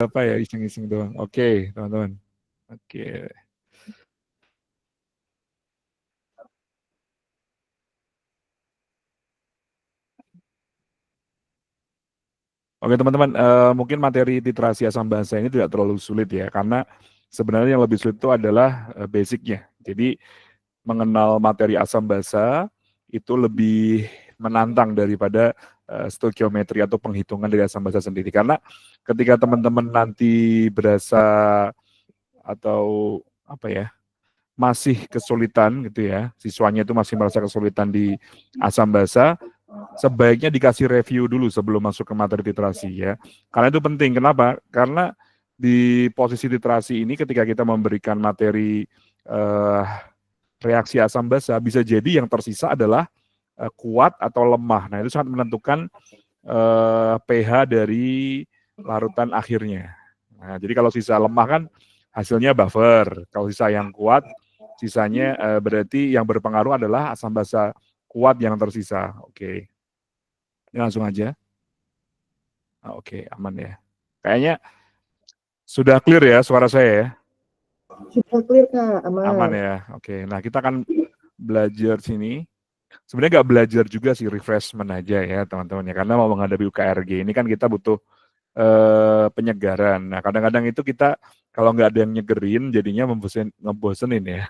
Apa ya, iseng-iseng doang. Oke, teman-teman. Oke. Oke teman-teman, mungkin materi literasi asam bahasa ini tidak terlalu sulit ya, karena sebenarnya yang lebih sulit itu adalah basicnya. Jadi mengenal materi asam basa itu lebih menantang daripada stoikiometri atau penghitungan dari asam basa sendiri. Karena ketika teman-teman nanti berasa atau apa ya, masih kesulitan gitu ya, siswanya itu masih merasa kesulitan di asam basa, sebaiknya dikasih review dulu sebelum masuk ke materi literasi ya. Karena itu penting. Kenapa? Karena di posisi literasi ini ketika kita memberikan materi eh, reaksi asam basa, bisa jadi yang tersisa adalah kuat atau lemah. Nah, itu sangat menentukan pH dari larutan akhirnya. Nah, jadi kalau sisa lemah kan hasilnya buffer. Kalau sisa yang kuat, sisanya berarti yang berpengaruh adalah asam basa kuat yang tersisa. Oke, ini langsung aja. Oke, aman ya. Kayaknya sudah clear ya suara saya ya. Sudah clear Kak, Aman aman. ya. Oke, nah kita akan belajar sini. Sebenarnya nggak belajar juga sih, refreshment aja ya teman-teman ya. Karena mau menghadapi UKRG ini kan kita butuh penyegaran. Nah kadang-kadang itu kita kalau nggak ada yang nyegerin jadinya ngebosenin ya.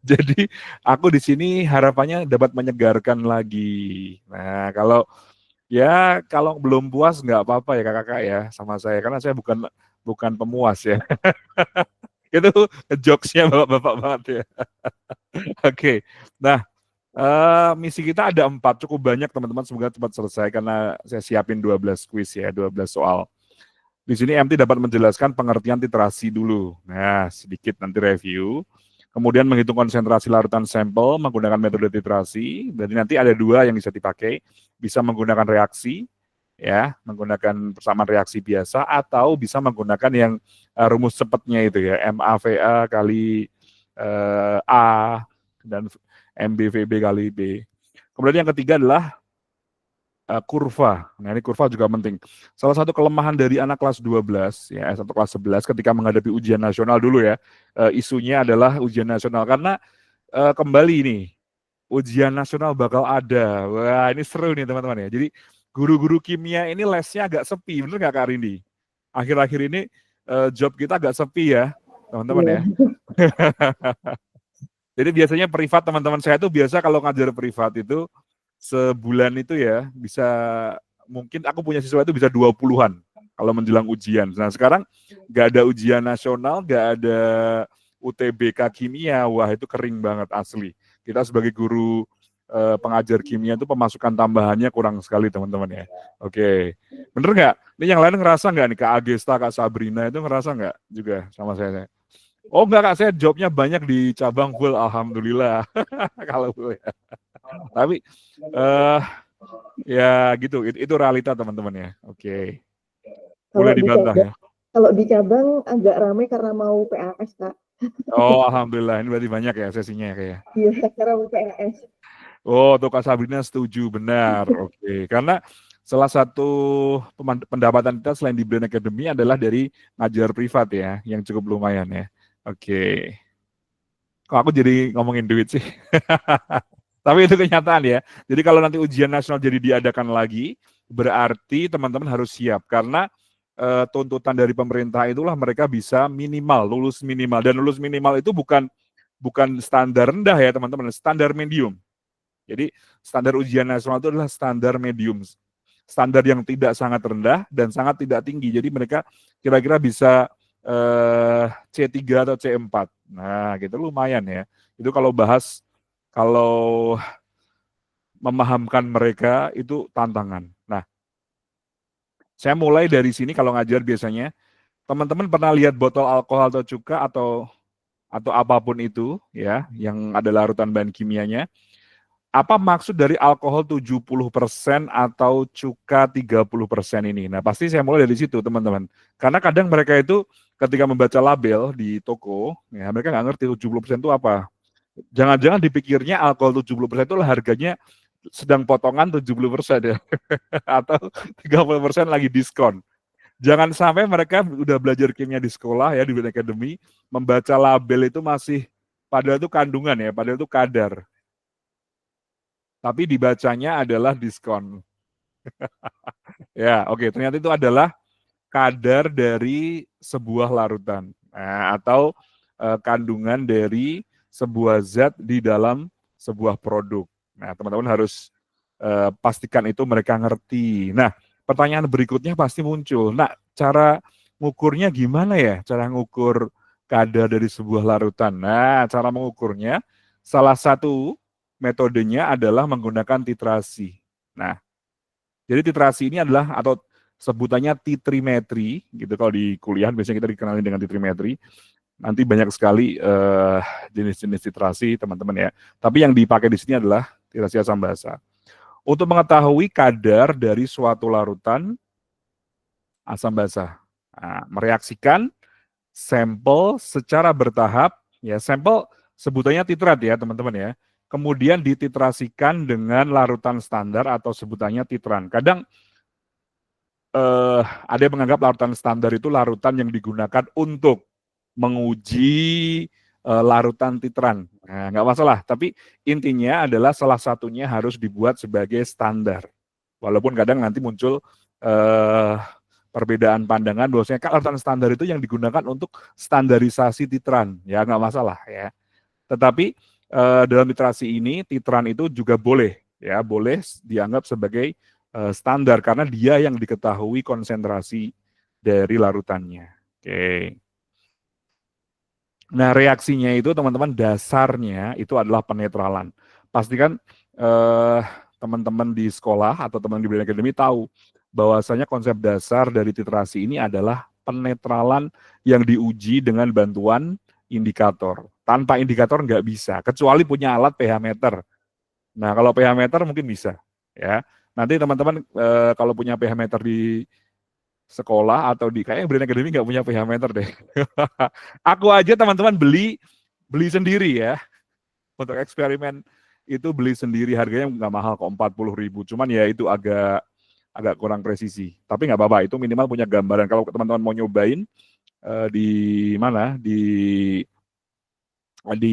Jadi aku di sini harapannya dapat menyegarkan lagi. Nah kalau belum puas nggak apa-apa ya kakak-kakak ya sama saya, karena saya bukan bukan pemuas ya. Itu jokesnya bapak-bapak banget ya. Oke, nah misi kita ada 4, cukup banyak teman-teman, semoga cepat selesai karena saya siapin 12 quiz ya, 12 soal. Di sini MT dapat menjelaskan pengertian titrasi dulu. Nah, sedikit nanti review. Kemudian menghitung konsentrasi larutan sampel menggunakan metode titrasi. Jadi nanti ada 2 yang bisa dipakai. Bisa menggunakan reaksi, ya, menggunakan persamaan reaksi biasa, atau bisa menggunakan yang rumus cepatnya itu ya, MAVA kali A dan MBVB kali B. Kemudian yang ketiga adalah kurva. Nah, ini kurva juga penting. Salah satu kelemahan dari anak kelas 12 ya, atau kelas 11 ketika menghadapi ujian nasional dulu ya, isunya adalah ujian nasional karena kembali nih, ujian nasional bakal ada. Wah, ini seru nih teman-teman ya. Jadi guru-guru kimia ini lesnya agak sepi, bener nggak Kak Rindi? Akhir-akhir ini job kita agak sepi ya, teman-teman ya. Iya. Jadi biasanya privat, teman-teman saya tuh biasa kalau ngajar privat itu sebulan itu ya bisa, mungkin aku punya siswa itu bisa 20-an kalau menjelang ujian. Nah sekarang nggak ada ujian nasional, nggak ada UTBK kimia, wah itu kering banget asli. Kita sebagai guru pengajar kimia itu pemasukan tambahannya kurang sekali teman-teman ya. Oke, bener nggak? Ini yang lain ngerasa nggak nih, Kak Agesta, Kak Sabrina itu ngerasa nggak juga sama saya? Oh enggak Kak, saya jobnya banyak di cabang full, alhamdulillah. Kalau full ya. Tapi eh ya gitu, itu realita teman-teman ya. Oke. Kalau Boleh di dibantah cabang, ya. kalau di cabang agak ramai karena mau PAS Kak. Oh, alhamdulillah, ini berarti banyak ya sesinya ya kayak. Iya, karena mau PAS. Oh, tuh Kak Sabrina setuju, benar. Oke. Karena salah satu pendapatan kita selain di Brand Academy adalah dari ngajar privat ya, yang cukup lumayan ya. Oke. Kok aku jadi ngomongin duit sih? Tapi itu kenyataan ya. Jadi kalau nanti ujian nasional jadi diadakan lagi, berarti teman-teman harus siap. Karena tuntutan dari pemerintah itulah mereka bisa minimal, lulus minimal. Dan lulus minimal itu bukan bukan standar rendah ya teman-teman, standar medium. Jadi standar ujian nasional itu adalah standar medium. Standar yang tidak sangat rendah dan sangat tidak tinggi. Jadi mereka kira-kira bisa C3 atau C4. Nah, gitu lumayan ya. Itu kalau memahamkan mereka itu tantangan. Nah, saya mulai dari sini kalau ngajar biasanya, teman-teman pernah lihat botol alkohol atau cuka atau apapun itu ya, yang ada larutan bahan kimianya. Apa maksud dari alkohol 70% atau cuka 30% ini? Nah, pasti saya mulai dari situ, teman-teman. Karena kadang mereka itu ketika membaca label di toko, ya mereka nggak ngerti 70% itu apa. Jangan-jangan dipikirnya alkohol 70% itu harganya sedang potongan 70% ya. Atau 30% lagi diskon. Jangan sampai mereka udah belajar kimia di sekolah ya, di Brand Academy, membaca label itu masih, padahal itu kandungan ya, padahal itu kadar. Tapi dibacanya adalah diskon. Ya, oke, ternyata itu adalah kadar dari sebuah larutan. Nah, atau kandungan dari sebuah zat di dalam sebuah produk. Nah, teman-teman harus pastikan itu mereka ngerti. Nah, pertanyaan berikutnya pasti muncul. Nah, cara ngukurnya gimana ya? Cara ngukur kadar dari sebuah larutan. Nah, cara mengukurnya salah satu metodenya adalah menggunakan titrasi. Nah, jadi titrasi ini adalah atau sebutannya titrimetri gitu, kalau di kuliah biasanya kita dikenali dengan titrimetri. Nanti banyak sekali jenis-jenis titrasi teman-teman ya. Tapi yang dipakai di sini adalah titrasi asam basa. Untuk mengetahui kadar dari suatu larutan asam basa. Nah, mereaksikan sampel secara bertahap, ya sampel sebutannya titrat ya teman-teman ya. Kemudian dititrasikan dengan larutan standar atau sebutannya titran. Kadang ada yang menganggap larutan standar itu larutan yang digunakan untuk menguji larutan titran. Nah, nggak masalah, tapi intinya adalah salah satunya harus dibuat sebagai standar. Walaupun kadang nanti muncul perbedaan pandangan bahwasanya larutan standar itu yang digunakan untuk standarisasi titran, ya nggak masalah ya. Tetapi dalam titrasi ini titran itu juga boleh ya, boleh dianggap sebagai standar karena dia yang diketahui konsentrasi dari larutannya. Oke. Nah, reaksinya itu teman-teman dasarnya itu adalah penetralan. Pastikan teman-teman di sekolah atau teman di Brand Academy tahu bahwasanya konsep dasar dari titrasi ini adalah penetralan yang diuji dengan bantuan indikator. Tanpa indikator nggak bisa, kecuali punya alat pH meter. Nah, kalau pH meter mungkin bisa, ya. Nanti teman-teman kalau punya pH meter di sekolah atau di kayaknya Brand Academy nggak punya pH meter deh. Aku aja teman-teman beli sendiri ya untuk eksperimen itu beli sendiri, harganya nggak mahal kok, 40.000. Cuman ya itu agak agak kurang presisi. Tapi nggak apa-apa, itu minimal punya gambaran. Kalau teman-teman mau nyobain di mana di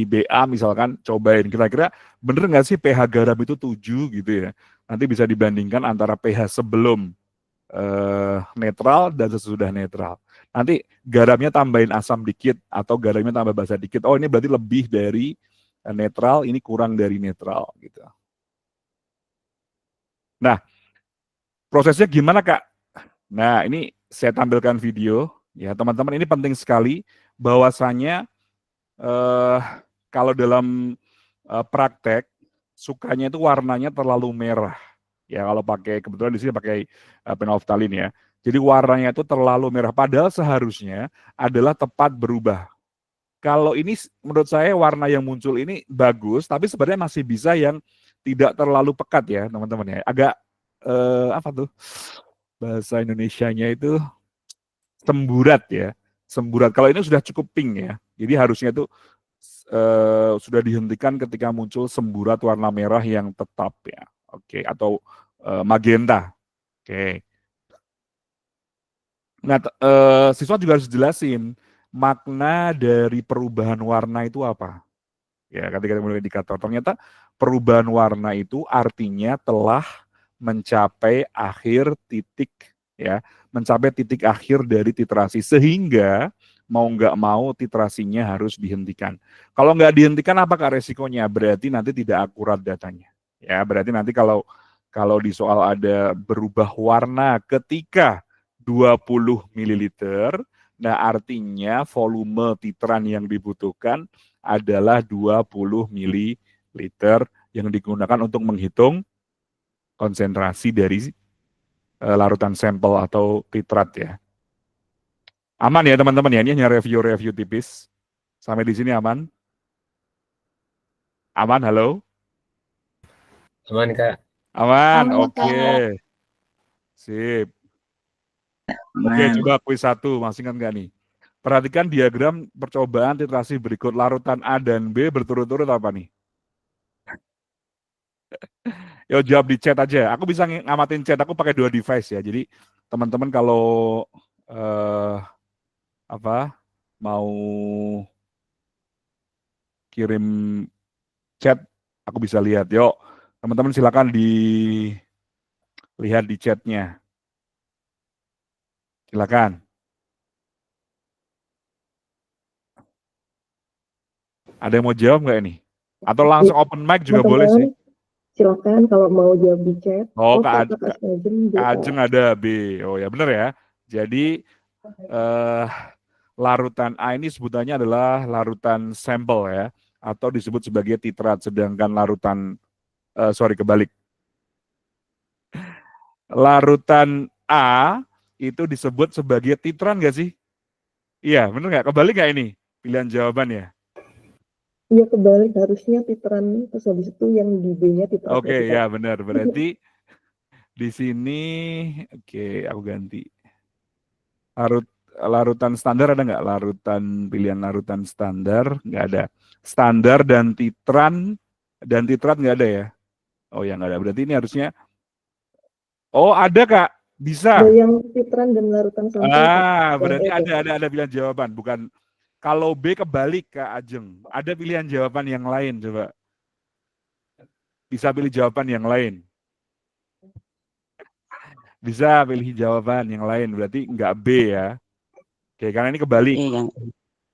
BA misalkan, cobain kira-kira bener nggak sih pH garam itu 7 gitu ya. Nanti bisa dibandingkan antara pH sebelum netral dan sesudah netral. Nanti garamnya tambahin asam dikit atau garamnya tambah basa dikit. Oh, ini berarti lebih dari netral, ini kurang dari netral gitu. Nah, prosesnya gimana Kak? Nah, ini saya tampilkan video ya, teman-teman, ini penting sekali bahwasanya eh, kalau dalam praktek sukanya itu warnanya terlalu merah. Ya kalau pakai, kebetulan di sini pakai penolftalin ya. Jadi warnanya itu terlalu merah, padahal seharusnya adalah tepat berubah. Kalau ini menurut saya warna yang muncul ini bagus, tapi sebenarnya masih bisa yang tidak terlalu pekat ya teman-teman ya. Agak apa tuh bahasa Indonesianya itu semburat ya. Semburat. Kalau ini sudah cukup pink ya. Jadi harusnya itu sudah dihentikan ketika muncul semburat warna merah yang tetap ya. Oke, atau magenta. Oke. Nah, siswa juga harus jelasin makna dari perubahan warna itu apa. Ya, ketika kita mulai indikator, ternyata perubahan warna itu artinya telah mencapai akhir titik, ya, mencapai titik akhir dari titrasi, sehingga mau nggak mau titrasinya harus dihentikan. Kalau nggak dihentikan, apakah resikonya? Berarti nanti tidak akurat datanya. Ya, berarti nanti kalau di soal ada berubah warna ketika 20 ml, nah artinya volume titran yang dibutuhkan adalah 20 ml yang digunakan untuk menghitung konsentrasi dari larutan sampel atau titrat ya. Aman ya teman-teman ya, ini hanya review-review tipis. Sampai di sini aman? Aman, halo? Aman, Kak. Aman, Aman, oke. Kak. Sip. Oke, coba kuis 1, masih ingat nggak nih? Perhatikan diagram percobaan titrasi berikut. Larutan A dan B berturut-turut apa nih? Yo, jawab di chat aja. Aku bisa ngamatin chat, aku pakai 2 device ya. Jadi teman-teman kalau eh apa? Mau kirim chat, aku bisa lihat. Yuk, teman-teman silakan dilihat di chatnya. Silakan. Ada yang mau jawab nggak ini? Atau langsung open mic juga boleh sih. Teman-teman, silakan kalau mau jawab di chat. Oh, Oh, kata Kak Snajim Kak B. Ajeng ada B. Oh ya benar ya. Jadi eh, larutan A ini sebutannya adalah larutan sampel ya, atau disebut sebagai titrat. Sedangkan larutan, kebalik. Larutan A itu disebut sebagai titran nggak sih? Iya, benar nggak? Kebalik nggak ini pilihan jawabannya? Iya, kebalik, harusnya titran, terus habis itu yang di B-nya titratnya Oke, kita. ya benar. Berarti di sini, oke, aku ganti. Larutan standar ada nggak? Pilihan larutan standar nggak ada. Standar dan titrat nggak ada ya? Oh ya nggak ada. Berarti ini harusnya. Oh ada Kak, Ada bisa. yang titran dan larutan sampel, Kak. Yang Berarti itu. ada pilihan jawaban. Bukan kalau B kebalik Kak Ajeng. Ada pilihan jawaban yang lain coba. Bisa pilih jawaban yang lain. Bisa pilih jawaban yang lain. Berarti nggak B ya. Oke, karena ini kebalik.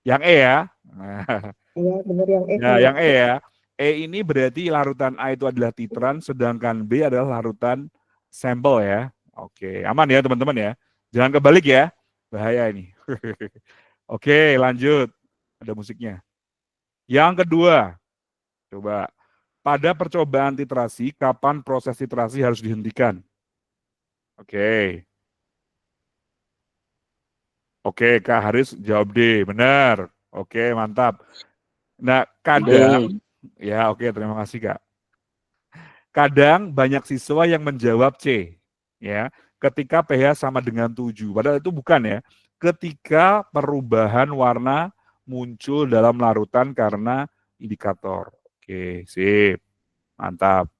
Yang E ya. Nah, Iya, benar yang ya, kalau yang E ya. E ini berarti larutan A itu adalah titran, sedangkan B adalah larutan sampel ya. Oke, aman ya teman-teman ya. Jangan kebalik ya. Bahaya ini. Oke, lanjut. Ada musiknya. Yang kedua, coba. Pada percobaan titrasi, kapan proses titrasi harus dihentikan? Oke. Oke, Kak Haris jawab D. Benar. Oke, mantap. Nah, kadang, ya oke, terima kasih Kak. Kadang banyak siswa yang menjawab C, ya, ketika pH sama dengan 7. Padahal itu bukan ya. Ketika perubahan warna muncul dalam larutan karena indikator. Oke, sip. Mantap.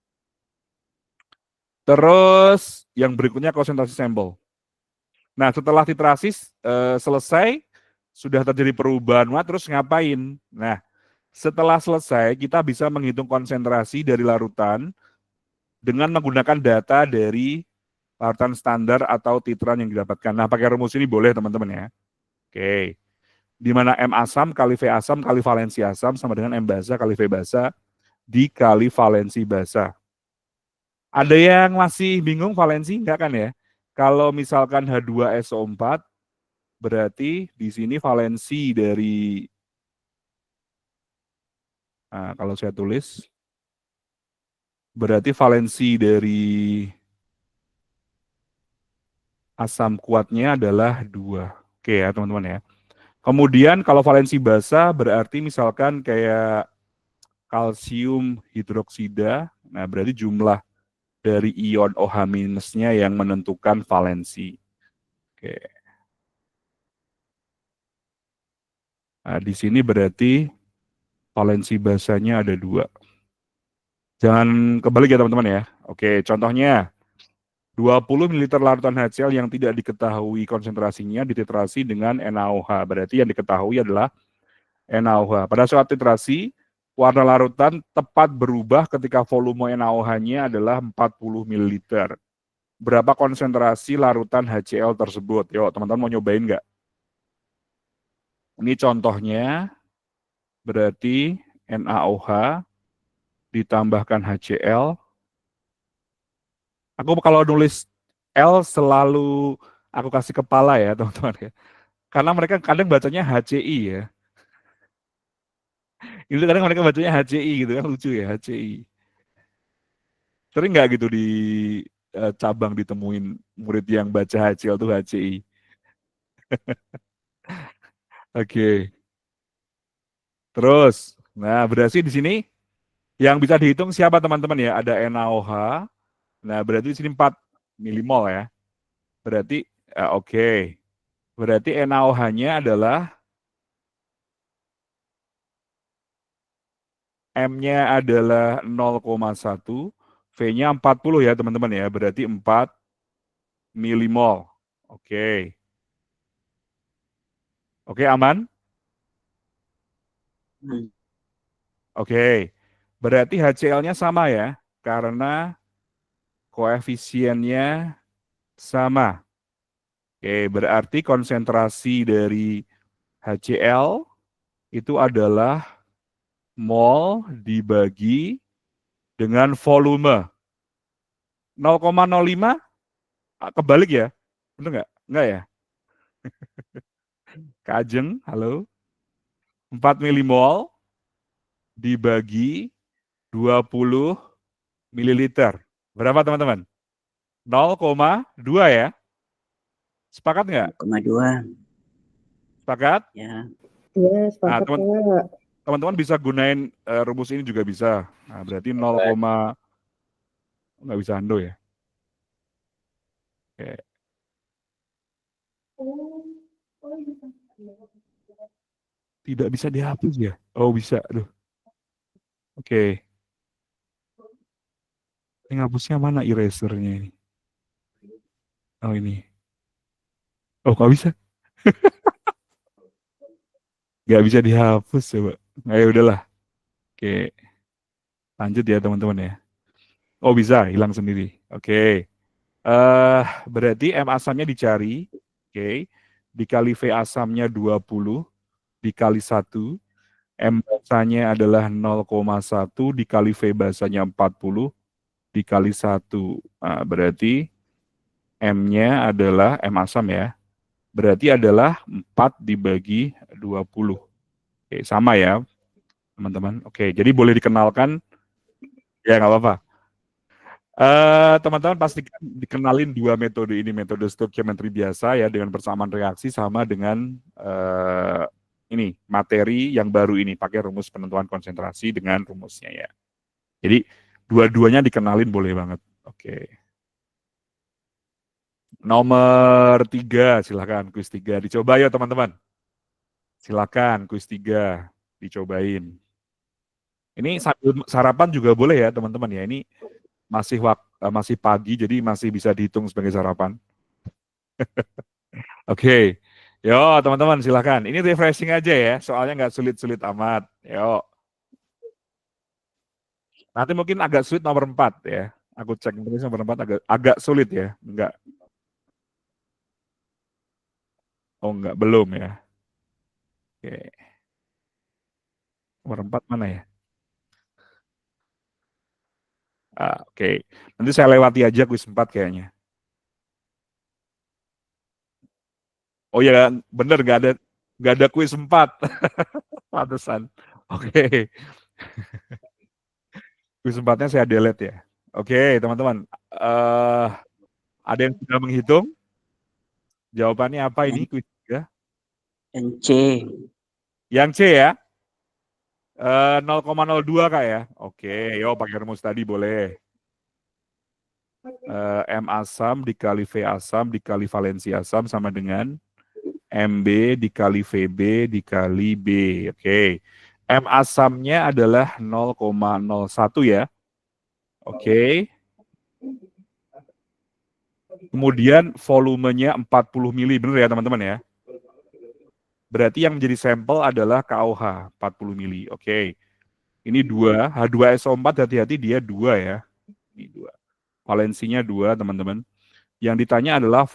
Terus yang berikutnya konsentrasi sampel. Nah, setelah titrasi selesai, sudah terjadi perubahan warna, terus ngapain? Nah, setelah selesai, kita bisa menghitung konsentrasi dari larutan dengan menggunakan data dari larutan standar atau titran yang didapatkan. Nah, pakai rumus ini boleh teman-teman ya. Oke. Di mana M asam kali V asam kali valensi asam sama dengan M basa kali V basa dikali valensi basa. Ada yang masih bingung valensi? Enggak kan ya? Kalau misalkan H2SO4, berarti di sini valensi dari, nah, kalau saya tulis, berarti valensi dari asam kuatnya adalah 2. Oke ya teman-teman ya. Kemudian kalau valensi basa berarti misalkan kayak kalsium hidroksida, nah berarti jumlah dari ion OH minusnya yang menentukan valensi. Oke. Nah, di sini berarti valensi basanya ada 2. Jangan kebalik ya teman-teman ya. Oke, contohnya 20 ml larutan HCl yang tidak diketahui konsentrasinya dititrasi dengan NaOH. Berarti yang diketahui adalah NaOH. Pada saat titrasi, warna larutan tepat berubah ketika volume NaOH-nya adalah 40 ml. Berapa konsentrasi larutan HCl tersebut? Yuk, teman-teman mau nyobain nggak? Ini contohnya, berarti NaOH ditambahkan HCl. Aku kalau nulis L selalu aku kasih kepala ya, teman-teman ya. Karena mereka kadang bacanya HCI ya. Itu kadang mereka bacanya HCI gitu kan, lucu ya, HCI. Sering nggak gitu di cabang ditemuin murid yang baca HCL tuh HCI. Oke. Terus, nah berarti di sini yang bisa dihitung siapa teman-teman ya? Ada NaOH. Nah, berarti di sini 4 milimol ya. Berarti oke. Berarti NaOH-nya adalah M-nya adalah 0,1, V-nya 40 ya teman-teman ya. Berarti 4 milimol. Oke. Oke, aman? Oke. Berarti HCl-nya sama ya, karena koefisiennya sama. Oke, berarti konsentrasi dari HCl itu adalah mol dibagi dengan volume. 0,05 kebalik ya? Bener nggak? Nggak ya? Kak Ajeng, halo. 4 milimol dibagi 20 mililiter. Berapa teman-teman? 0,2 ya? Sepakat nggak? 0,2 Sepakat? ya. Ya, Nah, sepakat Kak. teman-teman bisa gunain rumus ini juga bisa. Nah, berarti 0, nggak bisa ando ya. Oke. Tidak bisa dihapus ya? Oh bisa, aduh. Oke. Ini ngapusnya mana erasernya ini? Oh ini. Oh nggak bisa. Nggak bisa dihapus coba. Nah, ya udahlah. Oke. Lanjut ya teman-teman ya. Oh bisa, hilang sendiri. Oke. Berarti M asamnya dicari. Oke. Dikali V asamnya 20 dikali 1. M basanya adalah 0,1 dikali V basanya 40 dikali 1. Nah, berarti M-nya adalah M asam ya. Berarti adalah 4 dibagi 20. Oke, sama ya teman-teman. Oke, jadi boleh dikenalkan. Ya nggak apa-apa. Teman-teman pastikan dikenalin dua metode ini, metode stoichiometri biasa ya dengan persamaan reaksi sama dengan ini materi yang baru ini pakai rumus penentuan konsentrasi dengan rumusnya ya. Jadi dua-duanya dikenalin boleh banget. Oke. Nomor 3 silakan kuis 3 dicoba ya teman-teman. Silakan kuis 3 dicobain. Ini sambil sarapan juga boleh ya teman-teman ya. Ini masih pagi jadi masih bisa dihitung sebagai sarapan. Oke. Yo teman-teman silakan. Ini refreshing aja ya. Soalnya nggak sulit-sulit amat. Yo. Nanti mungkin agak sulit nomor 4 ya. Aku cek nomor 4 agak sulit ya. Enggak. Oh enggak, belum ya. Oke. Nomor 4 mana ya? Oke. Nanti saya lewati aja kuis 4 kayaknya. Oh ya, bener nggak ada kuis 4. Pantesan. Oke. Kuis 4-nya saya delete ya. Oke, teman-teman. Ada yang sudah menghitung? Jawabannya apa ini kuis 3? Yang C. Yang C ya? 0,02 Kak ya? Oke, yo pakai rumus tadi boleh. M asam dikali V asam dikali valensi asam sama dengan MB dikali VB dikali B. Oke. M asamnya adalah 0,01 ya. Oke. Kemudian volumenya 40 mili, benar ya teman-teman ya? Berarti yang menjadi sampel adalah KOH 40 mili. Oke. Ini 2, H2SO4 hati-hati dia 2 ya. Ini 2. Valensinya 2 teman-teman. Yang ditanya adalah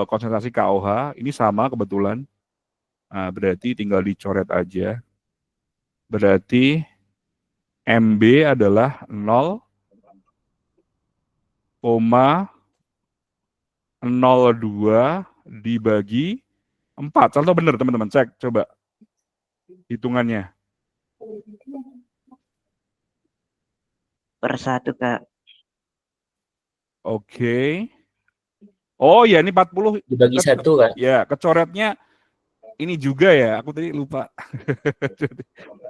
konsentrasi KOH, ini sama kebetulan. Nah, berarti tinggal dicoret aja. Berarti MB adalah 0,02 dibagi 4. Contoh benar teman-teman, cek coba hitungannya. Per 1 Kak. Oke. Oh ya ini 40. Dibagi 1 Kak. Ya, kecoretnya ini juga ya, aku tadi lupa.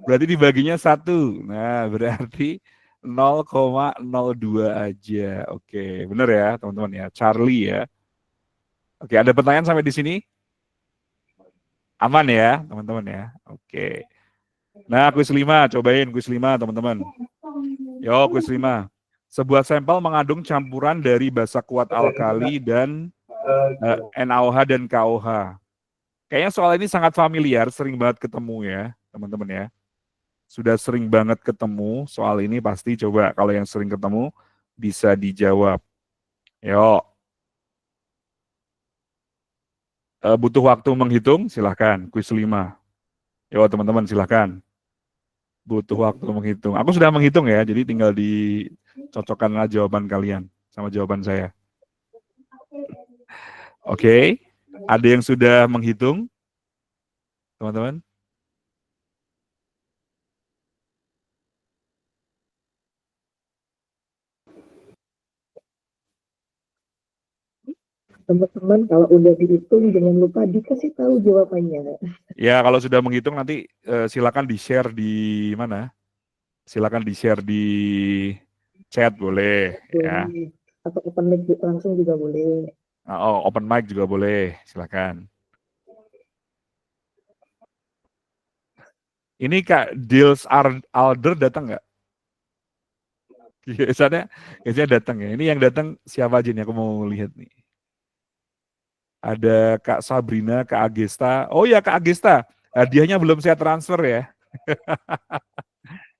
Berarti dibaginya 1. Nah, berarti 0,02 aja. Oke, benar ya teman-teman ya. Charlie ya. Oke, ada pertanyaan sampai di sini? Aman ya teman-teman ya. Oke. Nah, kuis 5, cobain kuis 5 teman-teman. Yo, kuis 5. Sebuah sampel mengandung campuran dari basa kuat alkali dan NaOH dan KOH. Kayaknya soal ini sangat familiar, sering banget ketemu ya, teman-teman ya. Sudah sering banget ketemu soal ini, pasti coba kalau yang sering ketemu bisa dijawab. Yuk. Butuh waktu menghitung? Silahkan, kuis 5. Yuk teman-teman silahkan. Butuh waktu menghitung. Aku sudah menghitung ya, jadi tinggal dicocokkanlah jawaban kalian sama jawaban saya. Oke, ada yang sudah menghitung, teman-teman? Teman-teman kalau udah dihitung jangan lupa dikasih tahu jawabannya. Ya, kalau sudah menghitung nanti silakan di-share di mana? Silakan di-share di chat boleh ya. Boleh. Atau open mic langsung juga boleh. Oh, open mic juga boleh, silakan. Ini Kak Dils Alder datang nggak? Biasanya datang ya. Ini yang datang siapa aja nih? Aku mau lihat nih. Ada Kak Sabrina, Kak Agesta. Oh ya Kak Agesta, hadiahnya belum saya transfer ya.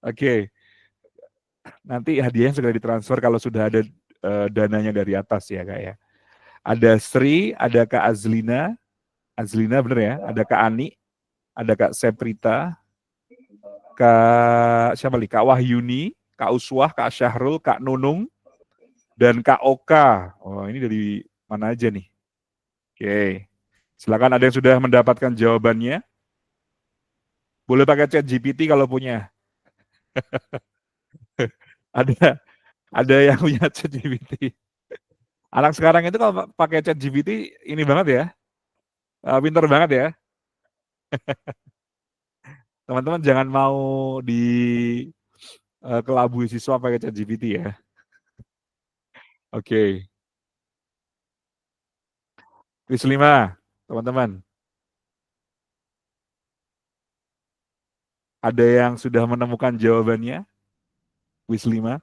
Oke, nanti hadiahnya segera ditransfer kalau sudah ada dananya dari atas ya Kak ya. Ada Sri, ada Kak Azlina bener ya, ada Kak Ani, ada Kak Seprita, Kak siapa lagi? Kak Wahyuni, Kak Uswah, Kak Syahrul, Kak Nunung, dan Kak Oka. Oh ini dari mana aja nih? Oke, silakan ada yang sudah mendapatkan jawabannya. Boleh pakai chat GPT kalau punya. Ada yang punya chat GPT. Anak sekarang itu kalau pakai chat GPT ini banget ya, pinter banget ya. Teman-teman jangan mau di kelabui siswa pakai chat GPT ya. Oke. Quiz 5, teman-teman. Ada yang sudah menemukan jawabannya? Quiz 5.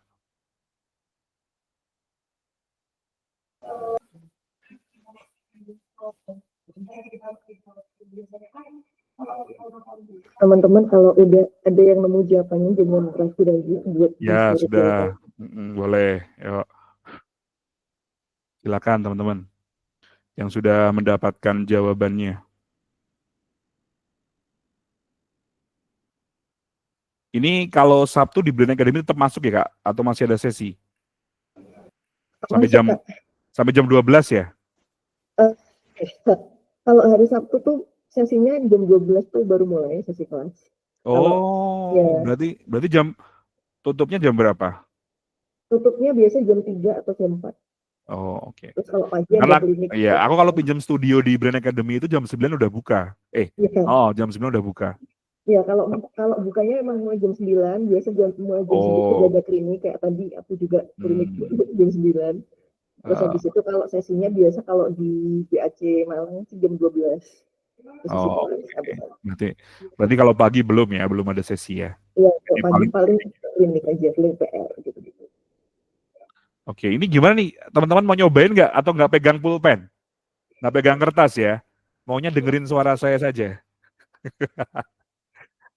Teman-teman kalau udah ada yang nemu jawabannya jangan ragu lagi buat Ya, di-share sudah. jawaban. Boleh. Yuk. Silakan teman-teman yang sudah mendapatkan jawabannya. Ini kalau Sabtu di Brand Academy tetap masuk ya Kak? Atau masih ada sesi? Sampai Masuk, jam Kak. sampai jam 12 ya? Kalau hari Sabtu tuh sesinya jam 12 tuh baru mulai sesi kelas. Oh, ya. berarti jam tutupnya jam berapa? Tutupnya biasa jam 3 atau jam 4. Oh, oke. Terus kalau pagi Karena ada klinik. ya, aku kalau pinjam studio di Brand Academy itu jam 9 udah buka. Ya, Jam 9 udah buka. ya kalau bukanya emang mulai jam 9, biasa mulai jam segitu Oh. ada klinik kayak tadi aku juga klinik jam 9. Terus habis itu kalau sesinya biasa kalau di BAC Malang sih jam 12. Oh, oke. Berarti kalau pagi belum ya, belum ada sesi ya. Iya, kalau Ini pagi paling klinik aja, klinik PR gitu-gitu. Oke, ini gimana nih? Teman-teman mau nyobain nggak atau nggak pegang pulpen? Nggak pegang kertas ya? Maunya dengerin suara saya saja.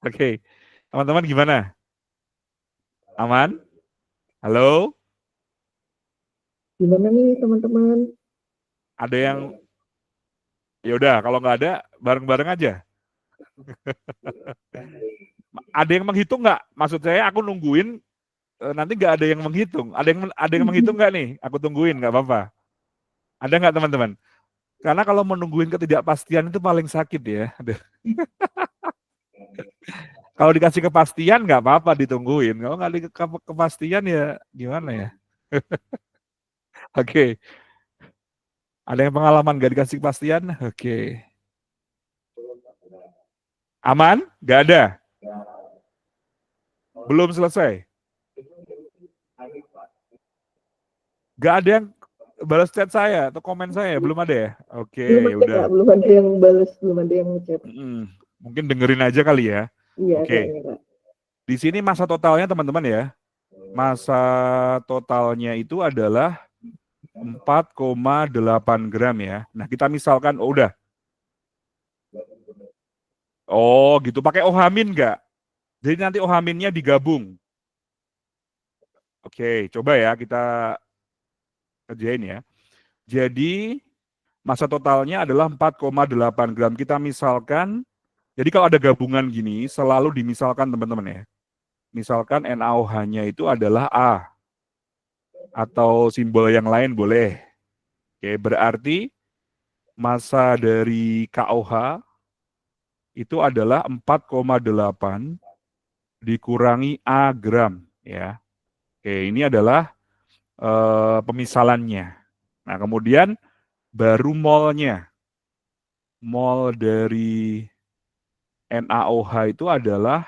Oke, teman-teman gimana? Aman? Halo? Gimana nih teman-teman? Ada yang ya udah kalau nggak ada bareng-bareng aja. Ada yang menghitung nggak? Maksud saya aku nungguin nanti nggak ada yang menghitung. Ada yang menghitung nggak nih? Aku tungguin nggak apa-apa. Ada nggak teman-teman? Karena kalau menungguin ketidakpastian itu paling sakit ya. Kalau dikasih kepastian nggak apa-apa ditungguin. Kalau nggak dikasih kepastian ya gimana ya? Oke. Ada yang pengalaman nggak dikasih kepastian? Oke. Aman? Nggak ada? Belum selesai? Nggak ada yang balas chat saya atau komen saya? Belum ada ya? Oke, udah. Belum ada yang balas, belum ada yang ngechat. Mungkin dengerin aja kali ya. Iya, Oke. Kak. Di sini masa totalnya teman-teman ya. Masa totalnya itu adalah 4,8 gram ya. Nah kita misalkan, udah. Oh gitu, pakai OH-min nggak? Jadi nanti OH-minnya digabung. Oke, coba ya kita kerjain ya. Jadi massa totalnya adalah 4,8 gram. Kita misalkan, jadi kalau ada gabungan gini, selalu dimisalkan teman-teman ya. Misalkan NaOH-nya itu adalah A, atau simbol yang lain boleh. Oke, berarti massa dari KOH itu adalah 4,8 dikurangi A gram. Ya. Oke, ini adalah pemisalannya. Nah, kemudian baru molnya. Mol dari NaOH itu adalah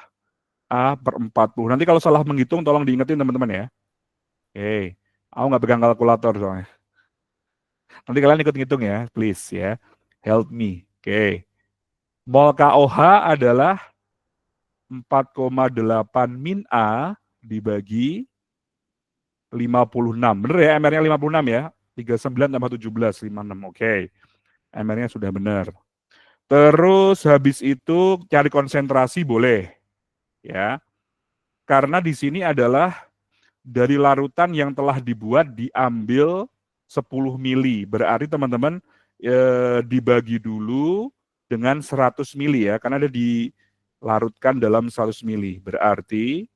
A per 40. Nanti kalau salah menghitung tolong diingetin teman-teman ya. Oke, aku nggak pegang kalkulator soalnya. Nanti kalian ikut ngitung ya, please ya. Help me. Oke. Mol KOH adalah 4,8 min A dibagi 56. Bener ya, MR-nya 56 ya. 39 tambah 17, 56. Oke. MR-nya sudah benar. Terus habis itu cari konsentrasi boleh. Ya. Karena di sini adalah dari larutan yang telah dibuat diambil 10 mili. Berarti teman-teman dibagi dulu dengan 100 mili ya, karena ada dilarutkan dalam 100 mili. Berarti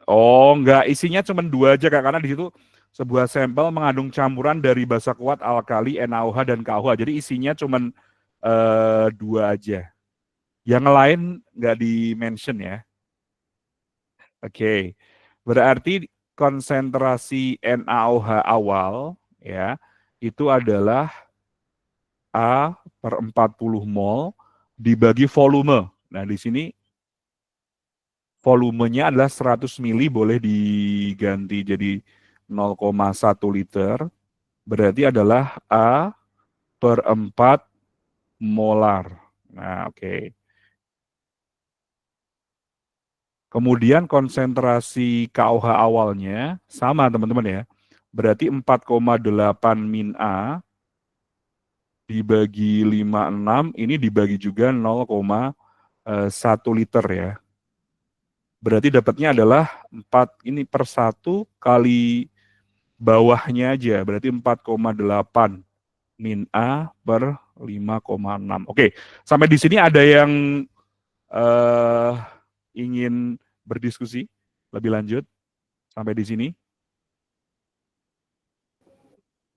enggak, isinya cuma 2 aja Kak, karena di situ sebuah sampel mengandung campuran dari basa kuat alkali, NaOH dan KOH. Jadi isinya cuma 2 aja. Yang lain nggak di-mention ya. Oke. Berarti konsentrasi NaOH awal ya itu adalah A per 40 mol dibagi volume. Nah, di sini volumenya adalah 100 mili, boleh diganti jadi 0,1 liter. Berarti adalah A per 4 molar. Nah, oke. Kemudian konsentrasi KOH awalnya sama teman-teman ya. Berarti 4,8 min A dibagi 56, ini dibagi juga 0,1 liter ya. Berarti dapatnya adalah 4 ini per 1 kali bawahnya aja, berarti 4,8 min A per 5,6. Oke, sampai di sini ada yang ingin berdiskusi lebih lanjut sampai di sini?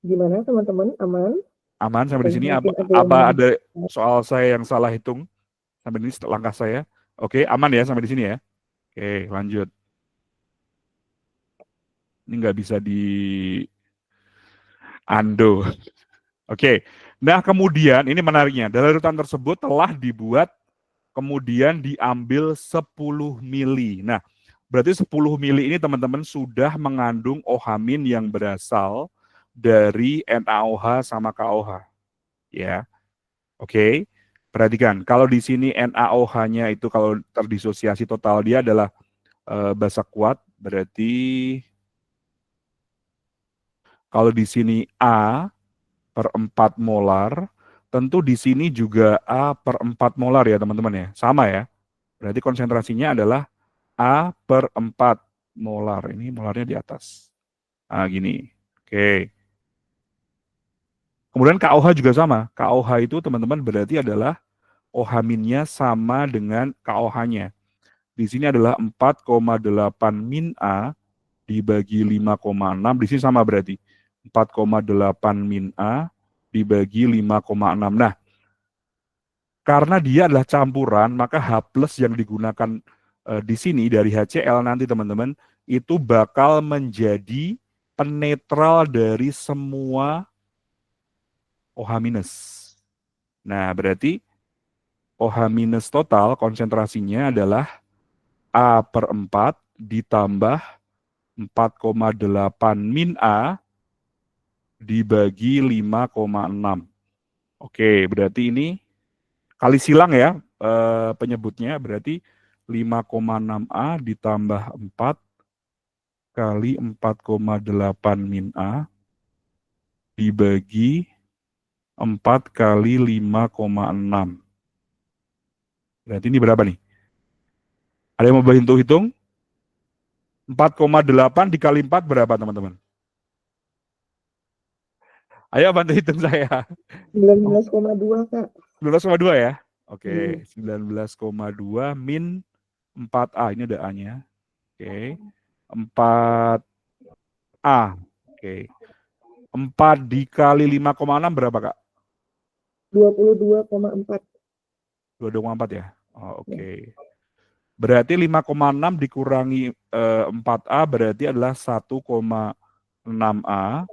Gimana teman-teman? Aman? Aman sampai di sini? Mungkin Apa ada soal saya yang salah hitung sampai ini langkah saya? Oke, aman ya sampai di sini ya? Oke, lanjut. Ini nggak bisa di undo. Oke, nah kemudian ini menariknya, larutan tersebut telah dibuat kemudian diambil 10 mili. Nah, berarti 10 mili ini teman-teman sudah mengandung OH- yang berasal dari NaOH sama KOH. Ya, oke. Perhatikan, kalau di sini NaOH-nya itu kalau terdisosiasi total dia adalah basa kuat, berarti kalau di sini A per 4 molar, tentu di sini juga A per 4 molar ya teman-teman ya. Sama ya. Berarti konsentrasinya adalah A per 4 molar. Ini molarnya di atas. Nah, gini. Oke. Kemudian KOH juga sama. KOH itu teman-teman berarti adalah OH-nya sama dengan KOH-nya. Di sini adalah 4,8 min A dibagi 5,6. Di sini sama berarti. 4,8 min A dibagi 5,6. Nah, karena dia adalah campuran, maka H plus yang digunakan di sini dari HCl nanti teman-teman, itu bakal menjadi penetral dari semua OH minus. Nah, berarti OH minus total konsentrasinya adalah A per 4 ditambah 4,8 min A dibagi 5,6. Oke, berarti ini kali silang ya penyebutnya, berarti 5,6A ditambah 4 kali 4,8 min A dibagi 4 kali 5,6. Berarti ini berapa nih? Ada yang mau bantu hitung? 4,8 dikali 4 berapa teman-teman? Ayo bantu hitung saya. 19,2 Kak. 19,2 ya? Oke, Hmm. 19,2 min 4A. Ini ada A-nya. Oke. 4A. Oke. 4 dikali 5,6 berapa, Kak? 22,4. 22,4 ya? Oh, oke. Berarti 5,6 dikurangi 4A berarti adalah 1,6A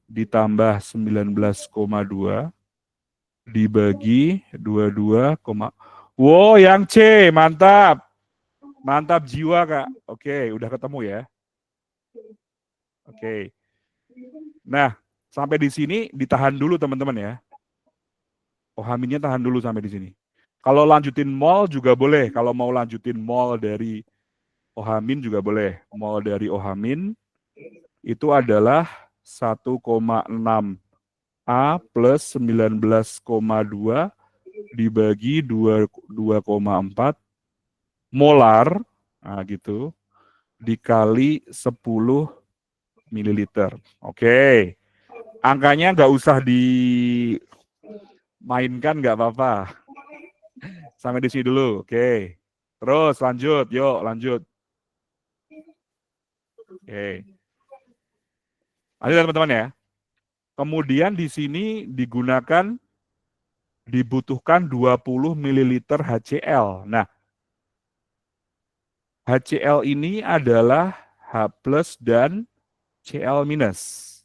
ditambah 19,2 dibagi 22, wow, yang C, mantap. Mantap jiwa, Kak. Oke, udah ketemu ya. Oke. Nah, sampai di sini ditahan dulu teman-teman ya. Ohaminnya tahan dulu sampai di sini. Kalau lanjutin mol juga boleh. Kalau mau lanjutin mol dari Ohamin juga boleh. Mol dari Ohamin itu adalah 1,6 A plus 19,2 dibagi 2,4 molar, nah gitu, dikali 10 mililiter. Oke, angkanya nggak usah dimainkan, nggak apa-apa. Sampai di sini dulu, oke. Terus lanjut, yuk lanjut. Oke. Lanjut teman-teman ya. Kemudian di sini dibutuhkan 20 ml HCl. Nah, HCl ini adalah H plus dan Cl minus.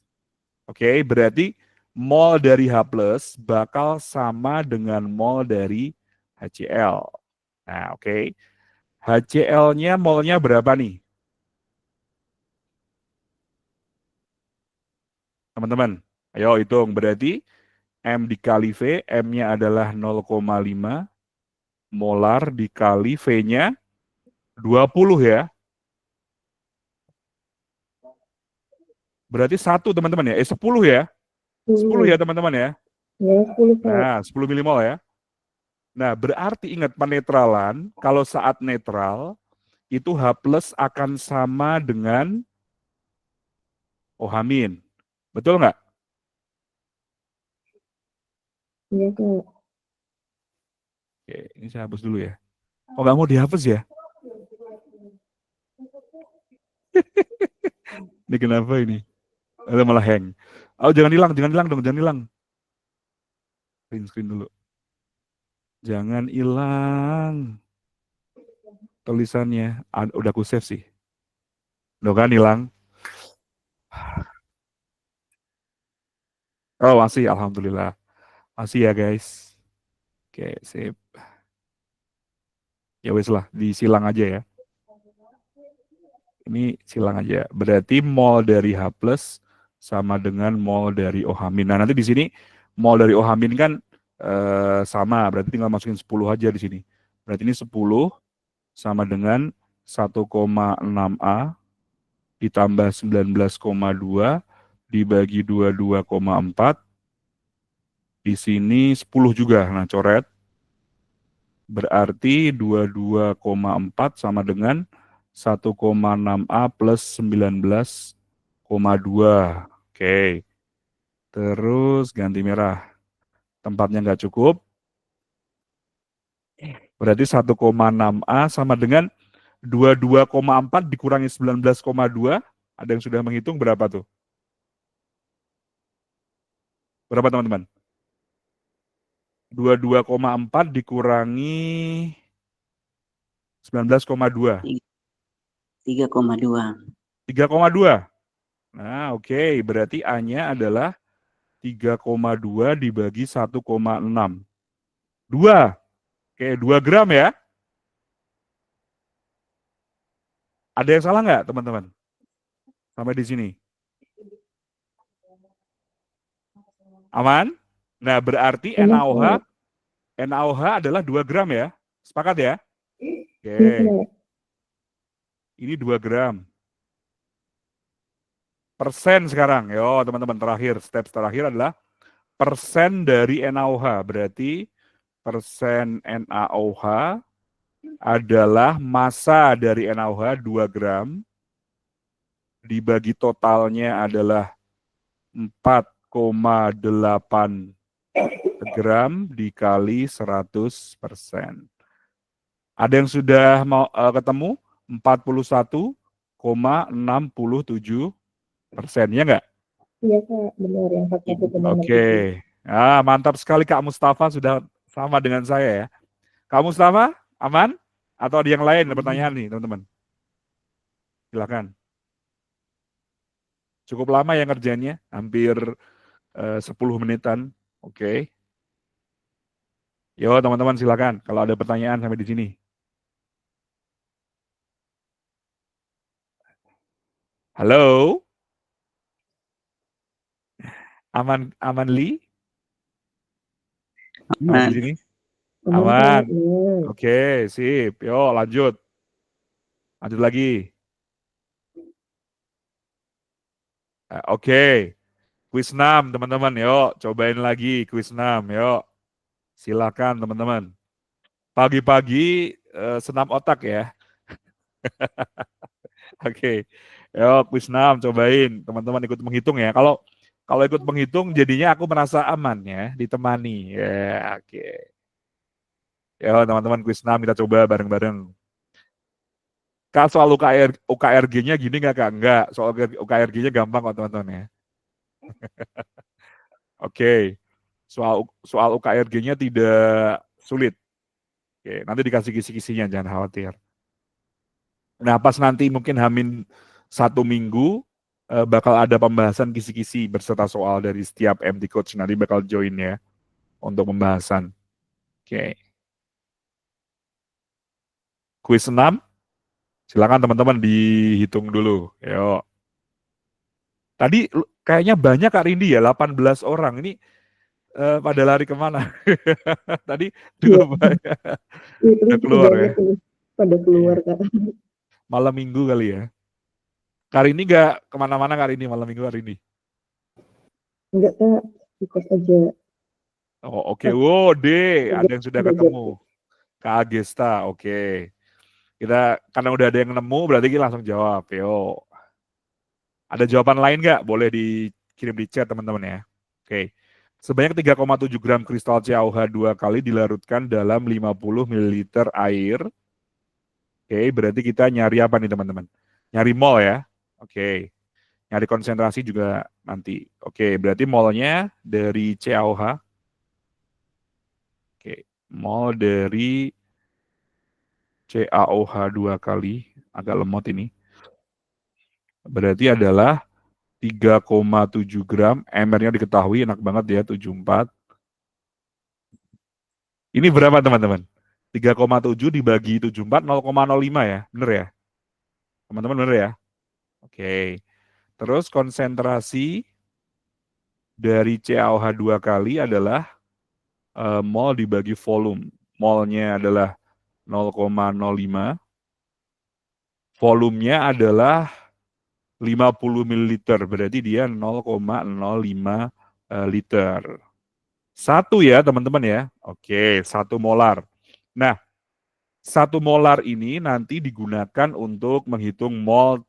Oke, berarti mol dari H plus bakal sama dengan mol dari HCl. Nah, oke. HCl-nya molnya berapa nih? Teman-teman, ayo hitung. Berarti M dikali V, M-nya adalah 0,5 molar dikali V-nya 20 ya. Berarti 1 teman-teman ya. 10 ya. 10 ya teman-teman ya. Ya, 10 Kak. Nah, 10 milimol ya. Nah, berarti ingat penetralan, kalau saat netral, itu H plus akan sama dengan OH-. Betul nggak? Iya Kak. Oke, ini saya hapus dulu ya. Oh, nggak mau dihapus ya? Ini kenapa ini? Ada malah hang. Oh, jangan hilang dong, jangan hilang. Print screen dulu. Jangan hilang tulisannya. Udah aku save sih. Udah kan hilang? Oh, masih, alhamdulillah. Masih ya guys. Oke, sip. Ya wes lah, disilang aja ya. Ini silang aja. Berarti mol dari H plus sama dengan mol dari OH-. Nah, nanti di sini mol dari OH- kan sama, berarti tinggal masukin 10 aja di sini. Berarti ini 10 sama dengan 1,6A ditambah 19,2 dibagi 22,4. Di sini 10 juga. Nah, coret. Berarti 22,4 sama dengan 1,6A plus 19,2. Oke. Terus ganti merah. Tempatnya nggak cukup. Berarti 1,6A sama dengan 22,4 dikurangi 19,2. Ada yang sudah menghitung berapa tuh? Berapa teman-teman? 22,4 dikurangi 19,2. 3,2. 3,2. Nah, oke. Berarti A-nya adalah 3,2 dibagi 1,6. 2. Oke, 2 gram ya. Ada yang salah nggak, teman-teman? Sampai di sini. Aman? Nah, berarti Enak NaOH, Kak. NaOH adalah 2 gram ya. Sepakat ya? Iya Oke, Kak. ini 2 gram. Persen sekarang. Yo, teman-teman, step terakhir adalah persen dari NaOH. Berarti persen NaOH adalah massa dari NaOH 2 gram, dibagi totalnya adalah 4,8 gram dikali 100%. Ada yang sudah mau ketemu? 41,67%, ya nggak? Iya Kak, benar yang 41,6 Oke. Ah, mantap sekali Kak Mustafa, sudah sama dengan saya ya. Kak Mustafa, aman? Atau ada yang lain pertanyaan nih, teman-teman? Silakan. Cukup lama ya ngerjainnya, hampir 10 menitan. Oke. Yo, teman-teman silakan kalau ada pertanyaan sampai di sini. Halo? Aman Li? Kalau di sini? Aman Kak, Aman. iya. Oke, sip. Yo, lanjut. Lanjut lagi. Oke. Quiz 6, teman-teman. Yuk, cobain lagi quiz 6. Yuk. Silakan, teman-teman. Pagi-pagi senam otak ya. Oke. Yuk, quiz 6 cobain. Teman-teman ikut menghitung ya. Kalau ikut menghitung jadinya aku merasa aman ya, ditemani. Ya, oke. Ya, teman-teman quiz 6 kita coba bareng-bareng. Kak, soal UKRG-nya gini nggak Kak? Enggak, soal UKRG-nya gampang kok teman-teman ya. Oke, soal UKRG-nya tidak sulit. Oke, nanti dikasih kisi-kisinya, jangan khawatir. Nah, pas nanti mungkin Hamin 1 minggu, bakal ada pembahasan kisi-kisi berserta soal dari setiap MT Coach. Nanti bakal join ya, untuk pembahasan. Oke. Quiz 6, silakan teman-teman dihitung dulu. Yuk. Tadi kayaknya banyak Kak Rindi ya, 18 orang. Ini pada lari kemana? Tadi Iya, cukup banyak. iya terus Udah cukup keluar ya. banyak ini pada keluar Kak. Malam minggu kali ya. Kali ini nggak kemana-mana kali ini, malam minggu hari ini. Enggak Kak, ikut aja. Oh oke, wow deh, ada yang sudah Udah ketemu. Kak Agesta, oke. Kita karena udah ada yang nemu, berarti kita langsung jawab. Yo. Ada jawaban lain nggak? Boleh dikirim di chat teman-teman ya. Oke. Sebanyak 3,7 gram kristal CaOH 2 kali dilarutkan dalam 50 ml air. Oke, berarti kita nyari apa nih teman-teman? Nyari mol ya. Oke. Nyari konsentrasi juga nanti. Oke, berarti molnya dari CaOH. Oke, mol dari CaOH 2 kali, agak lemot ini. Berarti adalah 3,7 gram, MR-nya diketahui, enak banget ya, 74. Ini berapa teman-teman? 3,7 dibagi 74, 0,05 ya, bener ya? Teman-teman bener ya? Oke, terus konsentrasi dari CaOH 2 kali adalah mol dibagi volume. Molnya adalah 0,05, volumenya adalah 50 ml, berarti dia 0,05 liter. 1 ya teman-teman ya. Oke, 1 molar. Nah, 1 molar ini nanti digunakan untuk menghitung mol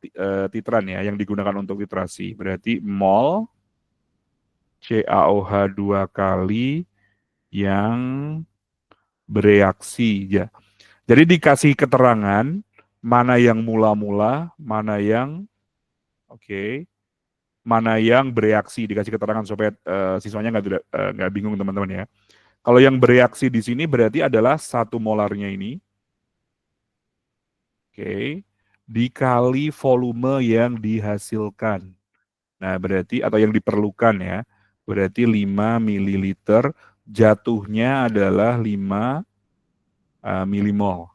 titran ya, yang digunakan untuk titrasi. Berarti mol CaOH 2 kali yang bereaksi ya. Jadi dikasih keterangan mana yang mula-mula, mana yang mana yang bereaksi, dikasih keterangan supaya siswanya nggak bingung teman-teman ya. Kalau yang bereaksi di sini berarti adalah 1 molarnya ini, dikali volume yang dihasilkan. Nah berarti atau yang diperlukan ya, berarti 5 ml, jatuhnya adalah 5 milimol.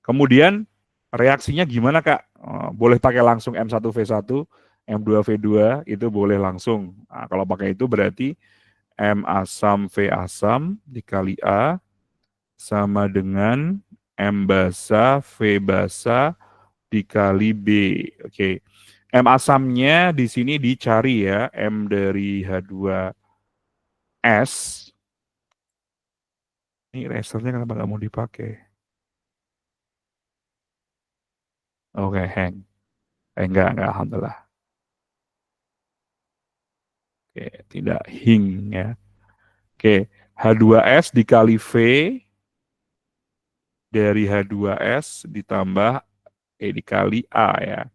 Kemudian reaksinya gimana Kak? Boleh pakai langsung M1V1, M2V2, itu boleh langsung. Nah, kalau pakai itu berarti M asam V asam dikali A sama dengan M basa V basa dikali B. M asamnya di sini dicari ya, M dari H2S. Ini resernya kenapa nggak mau dipakai? Oke, hang. Enggak, alhamdulillah. Oke, tidak hing ya. Oke, H2S dikali V dari H2S ditambah E dikali A ya.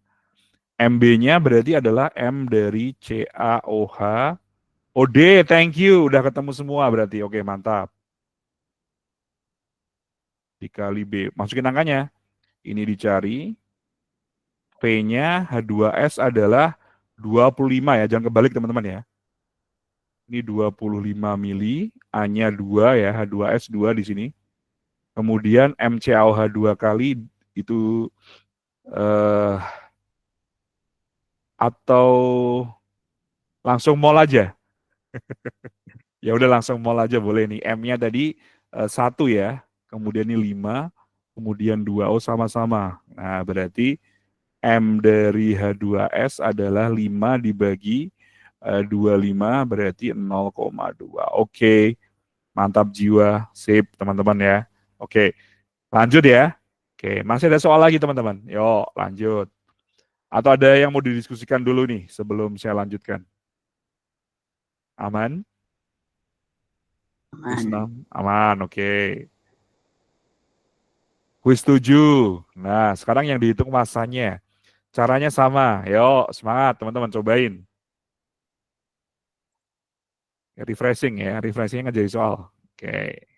MB-nya berarti adalah M dari CaOH. OD, thank you. Udah ketemu semua berarti. Oke, mantap. Dikali B. Masukin angkanya. Ini dicari. P-nya H2S adalah 25 ya. Jangan kebalik teman-teman ya. Ini 25 mili. A-nya 2 ya. H2S 2 di sini. Kemudian MCaOH 2 kali itu atau langsung mol aja. Ya udah langsung mol aja boleh nih. M-nya tadi 1 ya. Kemudian ini 5. Kemudian 2. Oh sama-sama. Nah berarti M dari H2S adalah 5 dibagi 25 berarti 0,2. Oke. Mantap jiwa. Sip teman-teman ya. Oke. Lanjut ya. Oke. Masih ada soal lagi teman-teman. Yuk lanjut. Atau ada yang mau didiskusikan dulu nih sebelum saya lanjutkan? Aman? Aman. Aman, oke. Kuis 7. Nah, sekarang yang dihitung masanya. Caranya sama. Yuk, semangat teman-teman, cobain. Refreshing ya, refreshingnya nggak jadi soal. Oke.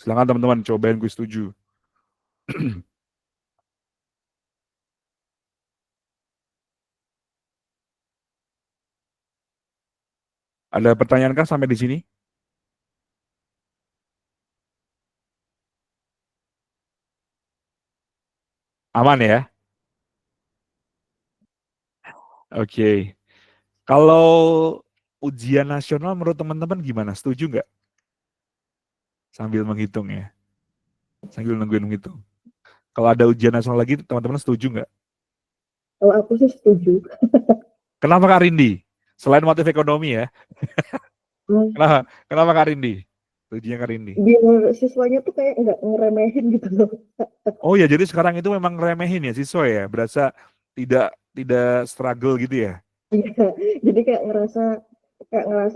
Silakan teman-teman, cobain kuis 7. Ada pertanyaan kah sampai di sini? Aman ya? Oke. Kalau ujian nasional menurut teman-teman gimana? Setuju nggak? Sambil menghitung ya. Sambil nungguin menghitung. Kalau ada ujian nasional lagi, teman-teman setuju nggak? Kalau aku sih setuju. Kenapa Kak Rindi? Selain motif ekonomi ya. Hmm, Kenapa Kak Rindi? Setujunya Kak Rindi. biar siswanya tuh kayak nggak ngeremehin gitu loh. Oh ya, jadi sekarang itu memang remehin ya siswa ya, berasa tidak struggle gitu ya. Iya, jadi kayak ngerasa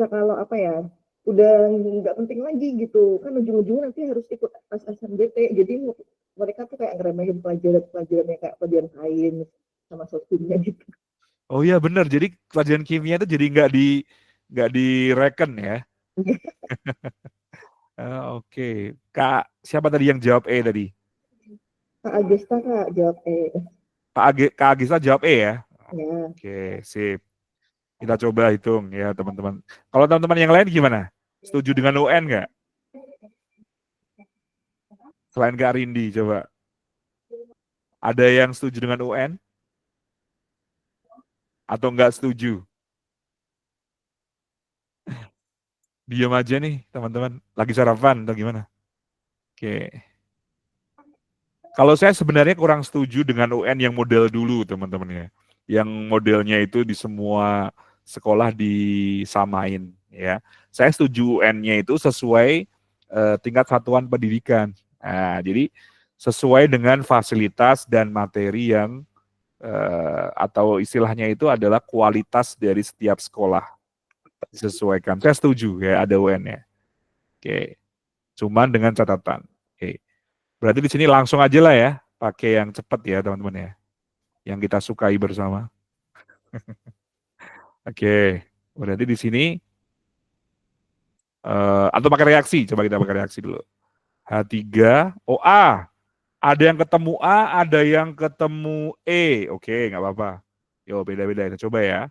kalau apa ya, udah nggak penting lagi gitu. Kan ujung-ujungnya nanti harus ikut SNBT. Jadi mereka tuh kayak ngeremehin pelajaran-pelajaran yang kayak pelajaran sains sama sosialnya gitu. Oh iya benar, jadi pelajaran kimia itu jadi nggak direken ya. Oke. Kak, siapa tadi yang jawab E tadi? Kak Agesta Kak jawab Kak Agista jawab E ya. ya. Oke, sip. Kita coba hitung ya teman-teman. Kalau teman-teman yang lain gimana? Setuju dengan UN nggak? Selain Kak Rindi, coba. Ada yang setuju dengan UN? Atau nggak setuju? Diam aja nih teman-teman. Lagi sarapan atau gimana? Oke. Kalau saya sebenarnya kurang setuju dengan UN yang model dulu teman-teman ya. Yang modelnya itu di semua sekolah disamain ya. Saya setuju UN-nya itu sesuai tingkat satuan pendidikan. Nah, jadi sesuai dengan fasilitas dan materi yang atau istilahnya itu adalah kualitas dari setiap sekolah disesuaikan. Saya setuju ya ada UN-nya. Oke. Cuman dengan catatan. Oke. Berarti di sini langsung aja lah ya, pakai yang cepat ya teman-teman ya, yang kita sukai bersama. Oke, berarti di sini atau pakai reaksi, coba kita pakai reaksi dulu. H3, oh A, ada yang ketemu A, ada yang ketemu E, oke nggak apa-apa. Yo beda-beda, kita coba ya.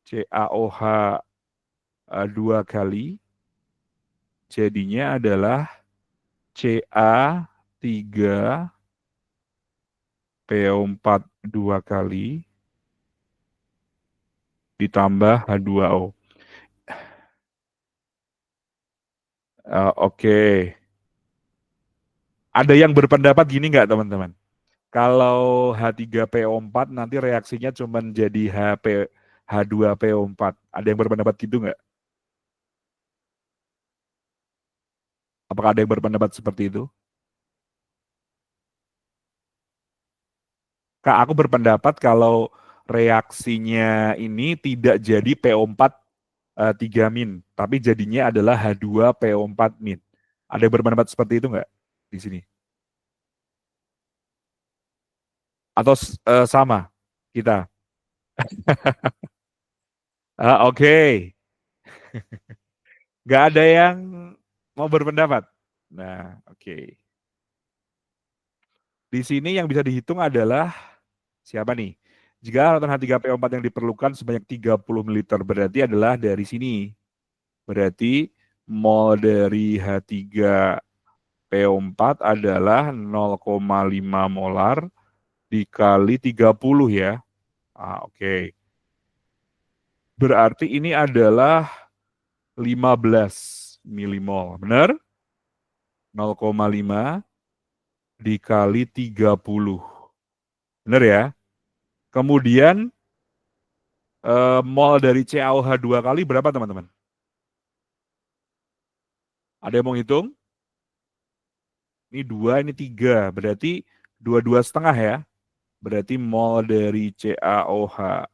CaOH 2 kali, jadinya adalah Ca3 PO4 2 kali ditambah H2O. Oke. Ada yang berpendapat gini nggak teman-teman? Kalau H3PO4 nanti reaksinya cuma jadi H2PO4. Ada yang berpendapat gitu nggak? Apakah ada yang berpendapat seperti itu? Kak, aku berpendapat kalau reaksinya ini tidak jadi PO4 3-min, tapi jadinya adalah H2PO4-min. Ada yang berpendapat seperti itu nggak di sini? Atau sama kita? Oke. Nggak ada yang mau berpendapat. Nah, oke. Di sini yang bisa dihitung adalah siapa nih? Jika alatan H3PO4 yang diperlukan sebanyak 30 ml berarti adalah dari sini. Berarti mol dari H3PO4 adalah 0,5 molar dikali 30 ya. Oke. Berarti ini adalah 15 milimol. Benar? 0,5 dikali 30. Benar ya? Kemudian mol dari CaOH 2 kali berapa teman-teman? Ada yang mau hitung? Ini 2, ini 3. Berarti 2,5 ya. Berarti mol dari CaOH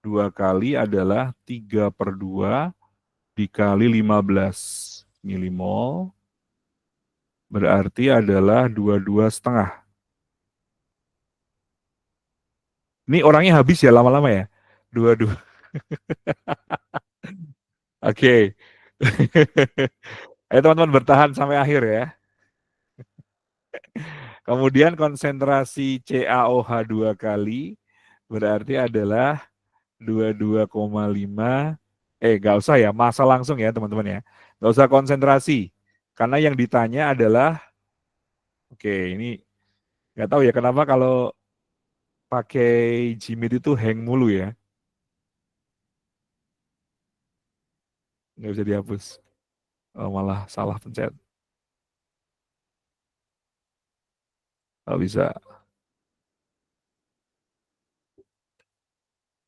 2 kali adalah 3/2 dikali 15 milimol. Berarti adalah 22,5. Ini orangnya habis ya lama-lama ya? 22. Oke. Ayo teman-teman bertahan sampai akhir ya. Kemudian konsentrasi CaOH 2 kali berarti adalah 22,5. Nggak usah ya, massa langsung ya teman-teman ya. Nggak usah konsentrasi. Karena yang ditanya adalah, oke ini nggak tahu ya kenapa kalau pakai Gmeet itu hang mulu ya. Nggak bisa dihapus. Oh, malah salah pencet. Nggak bisa.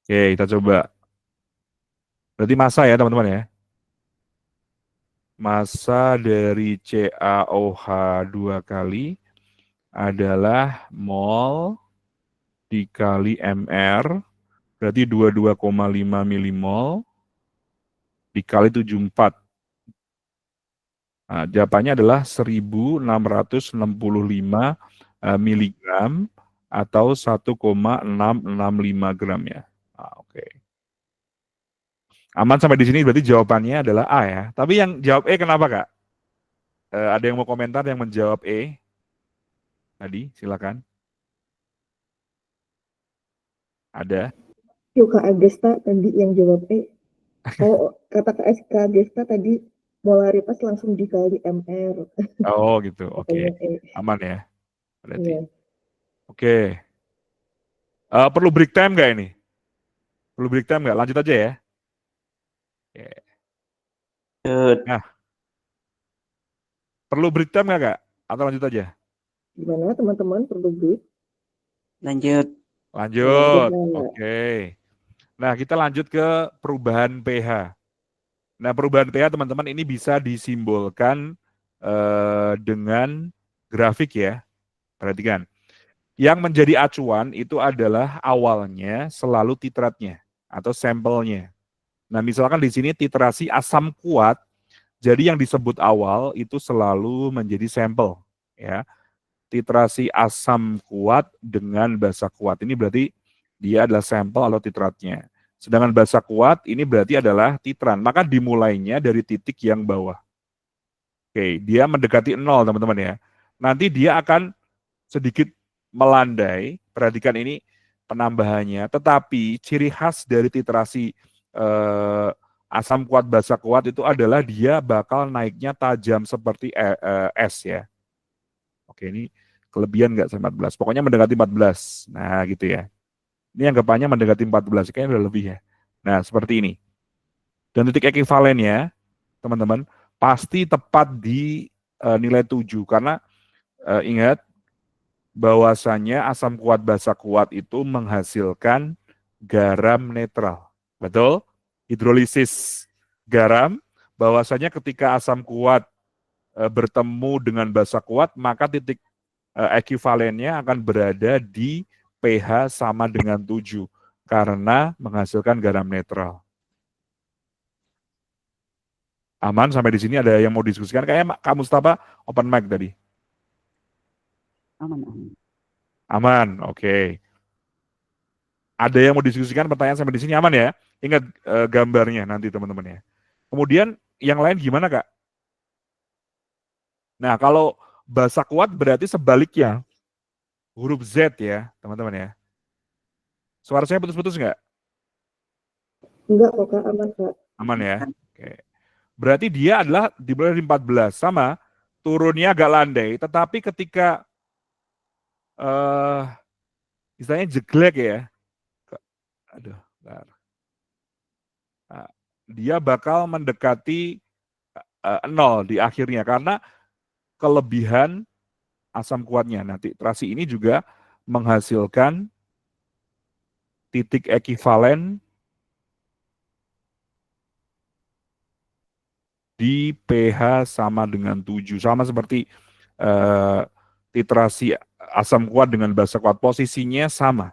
Oke, kita coba. Berarti massa ya teman-teman ya. Massa dari CaOH 2 kali adalah mol dikali MR, berarti 22,5 milimol dikali 74. Nah, jawabannya adalah 1665 miligram atau 1,665 gram ya. Oke. Aman sampai di sini berarti jawabannya adalah A ya. Tapi yang jawab E kenapa Kak? Ada yang mau komentar yang menjawab E? Tadi, silakan. Ada? Yuk Kak Agesta tadi yang jawab Oh, kata Kak Agesta tadi molaritas langsung dikali MR. Oh gitu, oke. Katanya Aman ya, berarti. Iya. Oke. Perlu break time nggak ini? Perlu break time nggak? Lanjut aja ya. Nah, perlu break time nggak Kak? Atau lanjut aja? Gimana teman-teman perlu break? Lanjut. Lanjut, Lanjut, oke. Nah, kita lanjut ke perubahan pH. Nah, perubahan pH teman-teman ini bisa disimbolkan dengan grafik ya. Perhatikan. Yang menjadi acuan itu adalah awalnya selalu titratnya atau sampelnya. Nah, misalkan di sini titrasi asam kuat, jadi yang disebut awal itu selalu menjadi sampel ya. Titrasi asam kuat dengan basa kuat. Ini berarti dia adalah sampel atau titratnya. Sedangkan basa kuat ini berarti adalah titran. Maka dimulainya dari titik yang bawah. Oke, dia mendekati 0 teman-teman ya. Nanti dia akan sedikit melandai. Perhatikan ini penambahannya. Tetapi ciri khas dari titrasi asam kuat basa kuat itu adalah dia bakal naiknya tajam seperti es ya. Oke, ini kelebihan nggak 14? Pokoknya mendekati 14. Nah, gitu ya. Ini anggapannya mendekati 14, kayaknya udah lebih ya. Nah, seperti ini. Dan titik ekivalennya, teman-teman, pasti tepat di nilai 7. Karena ingat bahwasanya asam kuat basa kuat itu menghasilkan garam netral. Betul? Hidrolisis garam, bahwasanya ketika asam kuat bertemu dengan basa kuat, maka titik ekuivalennya akan berada di pH sama dengan 7 karena menghasilkan garam netral. Aman sampai di sini, ada yang mau diskusikan? Kayaknya Kak Mustafa open mic tadi. Aman, aman. Aman, oke. Ada yang mau diskusikan pertanyaan sampai di sini aman ya? Ingat gambarnya nanti teman-teman ya. Kemudian yang lain gimana Kak? Nah kalau basa kuat berarti sebaliknya. Huruf Z ya teman-teman ya. Suara saya putus-putus nggak? Enggak kok Kak, aman Kak. Aman ya? Oke. Berarti dia adalah dimulai dari 14. Sama, turunnya agak landai. Tetapi ketika istilahnya jeglek ya. Aduh, bentar. Nah, dia bakal mendekati 0 di akhirnya. Karena kelebihan asam kuatnya. Nah, titrasi ini juga menghasilkan titik ekivalen di pH sama dengan 7. Sama seperti titrasi asam kuat dengan basa kuat, posisinya sama.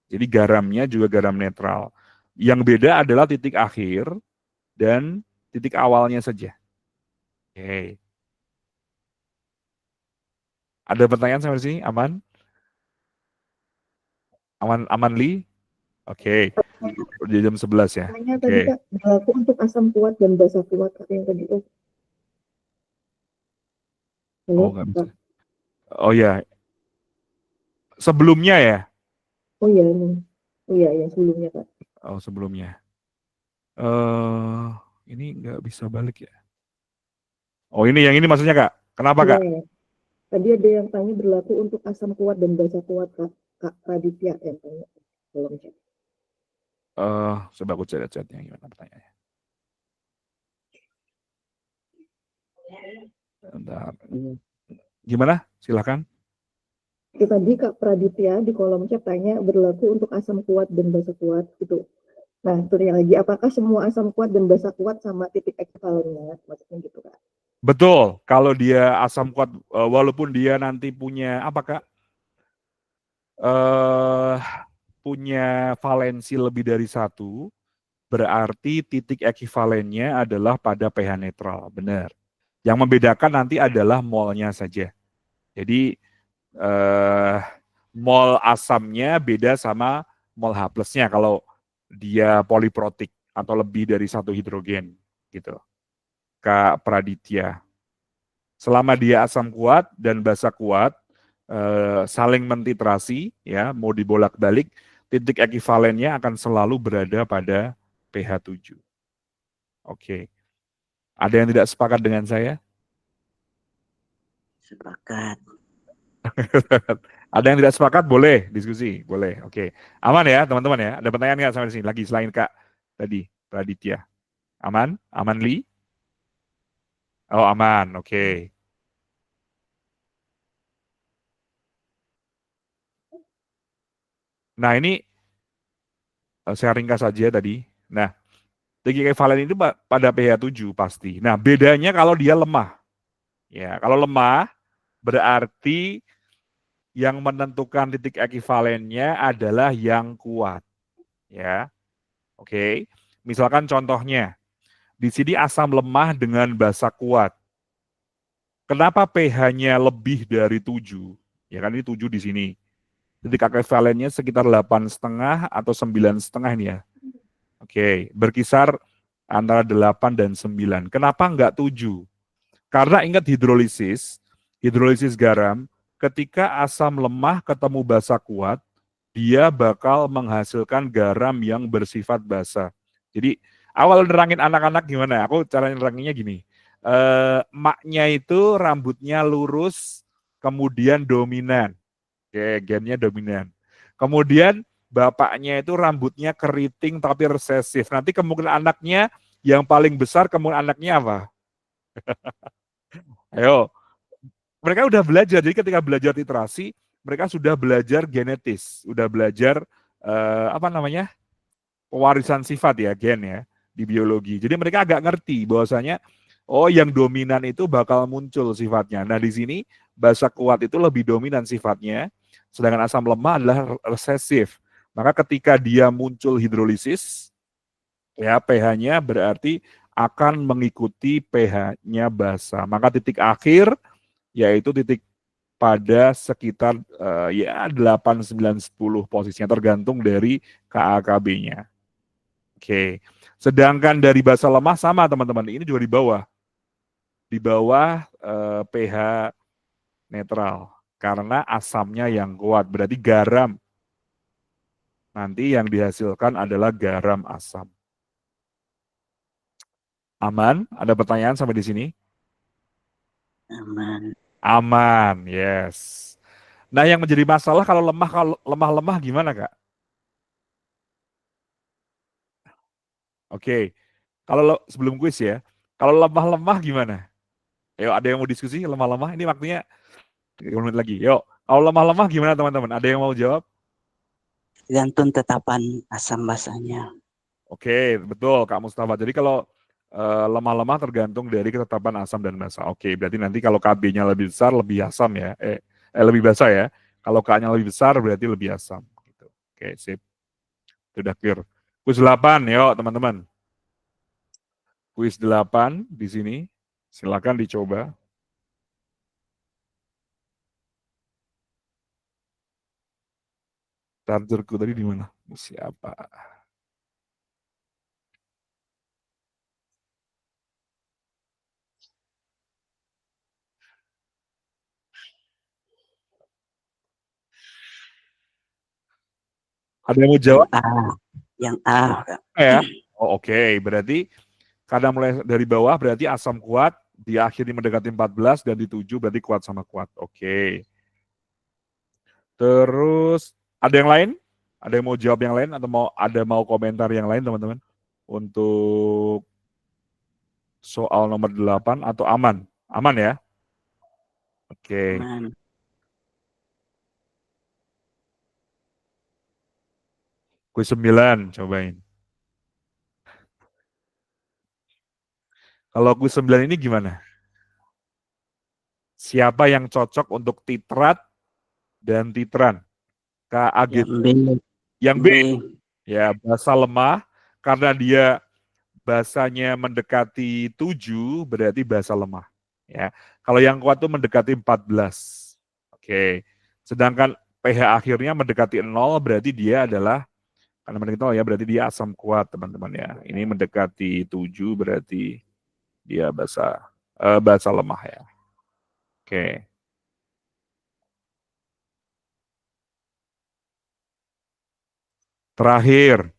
Jadi garamnya juga garam netral. Yang beda adalah titik akhir dan titik awalnya saja. Oke. Ada pertanyaan sampai sini? Aman? Aman Li? Oke. Di jam 11 ya. Tanya tadi Oke. Kak, berlaku untuk asam kuat dan basa kuat Kak, yang tadi. Oh, Halo, nggak bisa. Kak. Oh ya. Sebelumnya ya? Oh iya, ini. Oh iya, yang sebelumnya Kak. Oh, sebelumnya. Ini nggak bisa balik ya. Oh, ini yang ini maksudnya Kak. Kenapa Kak? Iya. Tadi ada yang tanya berlaku untuk asam kuat dan basa kuat Kak. Kak Raditya yang tanya. Tolong cek. Coba aku cari chatnya gimana pertanyaannya. Bentar. Gimana? Silakan. Itu tadi Kak Praditya di kolom chat tanya berlaku untuk asam kuat dan basa kuat gitu. Nah, terus lagi, apakah semua asam kuat dan basa kuat sama titik ekivalennya? Maksudnya gitu Kak. Betul. Kalau dia asam kuat, walaupun dia nanti punya apa Kak? Punya valensi lebih dari 1, berarti titik ekivalennya adalah pada pH netral. Benar. Yang membedakan nanti adalah molnya saja. Jadi mol asamnya beda sama mol H plusnya kalau dia poliprotik atau lebih dari 1 hidrogen gitu. Kak Praditya. Selama dia asam kuat dan basa kuat, saling mentitrasi, ya, mau dibolak-balik, titik ekivalennya akan selalu berada pada pH 7. Oke. Ada yang tidak sepakat dengan saya? Sepakat. Ada yang tidak sepakat? Boleh diskusi, boleh. Oke. Aman ya teman-teman ya? Ada pertanyaan nggak sampai sini? Lagi selain Kak tadi, Raditya. Aman? Aman Li? Oh aman, oke. Nah ini saya ringkas saja tadi. Nah, titik ekivalen itu pada pH 7 pasti. Nah, bedanya kalau dia lemah. Ya, kalau lemah berarti yang menentukan titik ekivalennya adalah yang kuat. Ya. Oke. Misalkan contohnya, di sini asam lemah dengan basa kuat. Kenapa pH-nya lebih dari 7? Ya kan ini 7 di sini. Titik ekivalennya sekitar 8,5 atau 9,5 ini ya. Oke, berkisar antara 8 dan 9. Kenapa enggak 7? Karena ingat hidrolisis garam, ketika asam lemah ketemu basa kuat, dia bakal menghasilkan garam yang bersifat basa. Jadi awal nerangin anak-anak gimana? Aku cara neranginnya gini. Maknya itu rambutnya lurus, kemudian dominan. Oke, gennya dominan. Kemudian bapaknya itu rambutnya keriting tapi resesif. Nanti kemungkinan anaknya yang paling besar, kemungkinan anaknya apa? Ayo, mereka udah belajar. Jadi ketika belajar titrasi, mereka sudah belajar genetis, udah belajar apa namanya, pewarisan sifat ya, gen ya, di biologi. Jadi mereka agak ngerti bahwasanya oh yang dominan itu bakal muncul sifatnya. Nah di sini basa kuat itu lebih dominan sifatnya, sedangkan asam lemah adalah resesif. Maka ketika dia muncul hidrolisis, ya pH-nya berarti akan mengikuti pH-nya basa. Maka titik akhir yaitu titik pada sekitar ya 8, 9, 10 posisinya tergantung dari KAKB-nya. Oke. Sedangkan dari basa lemah sama teman-teman, ini juga di bawah. Di bawah pH netral. Karena asamnya yang kuat, berarti garam. Nanti yang dihasilkan adalah garam asam. Aman? Ada pertanyaan sampai di sini? Aman. Aman, yes. Nah, yang menjadi masalah kalau lemah gimana, Kak? Oke. Kalau sebelum kuis ya, kalau lemah gimana? Yuk, ada yang mau diskusi lemah-lemah? Ini waktunya 3 menit lagi. Yuk, kalau lemah gimana teman-teman? Ada yang mau jawab? Tergantung tetapan asam basanya. Oke, betul Kak Mustafa. Jadi kalau lemah tergantung dari ketetapan asam dan basa. Oke, berarti nanti kalau KB-nya lebih besar lebih asam ya. Lebih basa ya. Kalau K-nya lebih besar berarti lebih asam. Gitu. Oke, sip. Sudah clear. Kuis 8, yuk teman-teman. Kuis 8 di sini. Silakan dicoba. Chargerku tadi di mana? Siapa? Ada yang mau jawab? Yang A, Kak. Ya. Oh, oke. Berarti karena mulai dari bawah berarti asam kuat, di akhir mendekati 14 dan di 7 berarti kuat sama kuat. Oke. Terus ada yang lain? Ada yang mau jawab yang lain atau mau komentar yang lain teman-teman? Untuk soal nomor 8 atau aman? Aman ya? Oke. Aman. Kuis 9 cobain. Kalau kuis 9 ini gimana? Siapa yang cocok untuk titrat dan titran? KAG. Yang B. Yang B. Ya, basa lemah karena dia basanya mendekati 7 berarti basa lemah. Ya. Kalau yang kuat itu mendekati 14. Oke. Sedangkan pH akhirnya mendekati 0 berarti dia adalah karena mendekati 0 ya berarti dia asam kuat teman-teman ya. Ini mendekati 7 berarti dia basa lemah ya. Oke. Terakhir.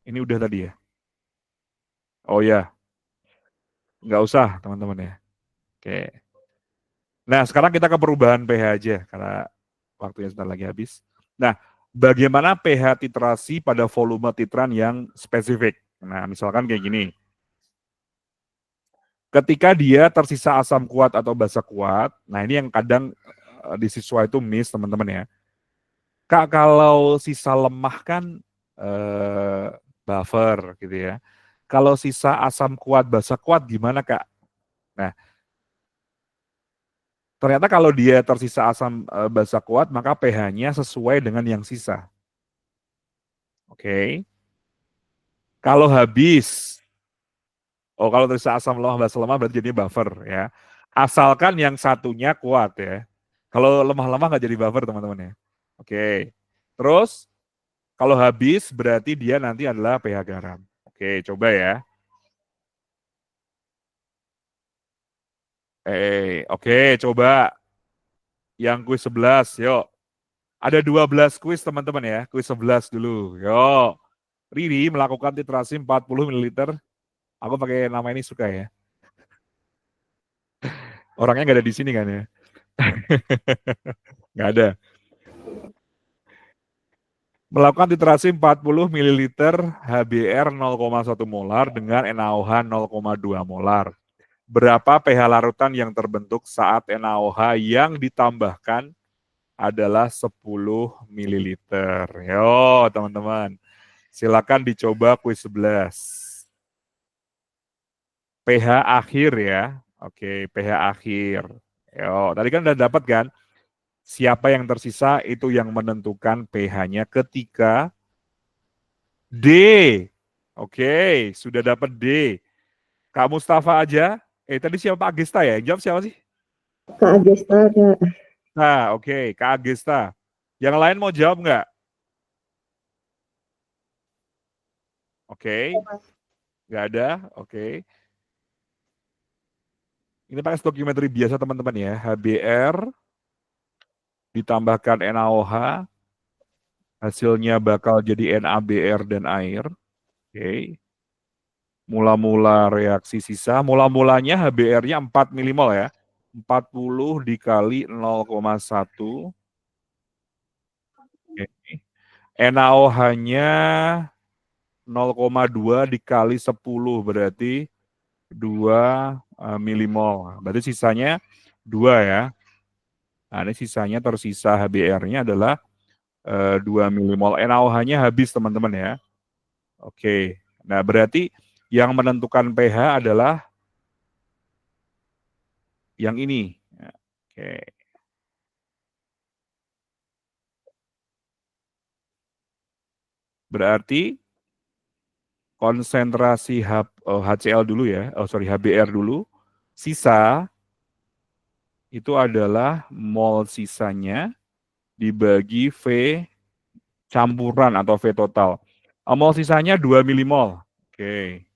Ini udah tadi ya. Oh ya. Nggak usah teman-teman ya. Oke. Nah, sekarang kita ke perubahan pH aja, karena waktunya sebentar lagi habis. Nah, bagaimana pH titrasi pada volume titran yang spesifik? Nah, misalkan kayak gini. Ketika dia tersisa asam kuat atau basa kuat, nah ini yang kadang di siswa itu miss, teman-teman ya. Kak, kalau sisa lemah kan buffer gitu ya. Kalau sisa asam kuat, basa kuat gimana, Kak? Nah, ternyata kalau dia tersisa asam basa kuat, maka pH-nya sesuai dengan yang sisa. Oke. Kalau habis, kalau tersisa asam lemah, basa lemah berarti jadinya buffer ya. Asalkan yang satunya kuat ya. Kalau lemah-lemah nggak jadi buffer teman-teman ya. Oke. Terus kalau habis berarti dia nanti adalah pH garam. Oke, coba ya. Oke, coba. Yang kuis 11, yuk. Ada 12 kuis teman-teman ya. Kuis 11 dulu. Yuk. Riri melakukan titrasi 40 ml. Aku pakai nama ini suka ya. Orangnya nggak ada di sini kan ya. Nggak ada. Melakukan titrasi 40 ml HBr 0,1 molar dengan NaOH 0,2 molar. berapa pH larutan yang terbentuk saat NaOH yang ditambahkan adalah 10 ml. Yo, teman-teman. Silakan dicoba kuis 11. pH akhir ya. Oke, pH akhir. Yo, tadi kan udah dapat kan? Siapa yang tersisa itu yang menentukan pH-nya ketika D. Oke, sudah dapat D. Kak Mustafa aja. Tadi siapa Agesta ya? Jawab siapa sih? Kak Agesta, Kak. Nah, oke, Kak Agesta. Yang lain mau jawab nggak? Oke, nggak ada. Oke. Ini pakai stoichiometry biasa teman-teman ya. HBr ditambahkan NaOH, hasilnya bakal jadi NaBr dan air. Oke. Mula-mula reaksi sisa, mula-mulanya HBr-nya 4 milimol ya. 40 dikali 0,1. Oke. NaOH-nya 0,2 dikali 10 berarti 2 milimol. Berarti sisanya 2 ya. Nah, ini sisanya tersisa HBr-nya adalah 2 milimol. NaOH-nya habis teman-teman ya. Oke. Nah, berarti yang menentukan pH adalah yang ini. Oke. Berarti konsentrasi HCl dulu ya. HBr dulu. Sisa itu adalah mol sisanya dibagi V campuran atau V total. Mol sisanya 2 milimol. Oke.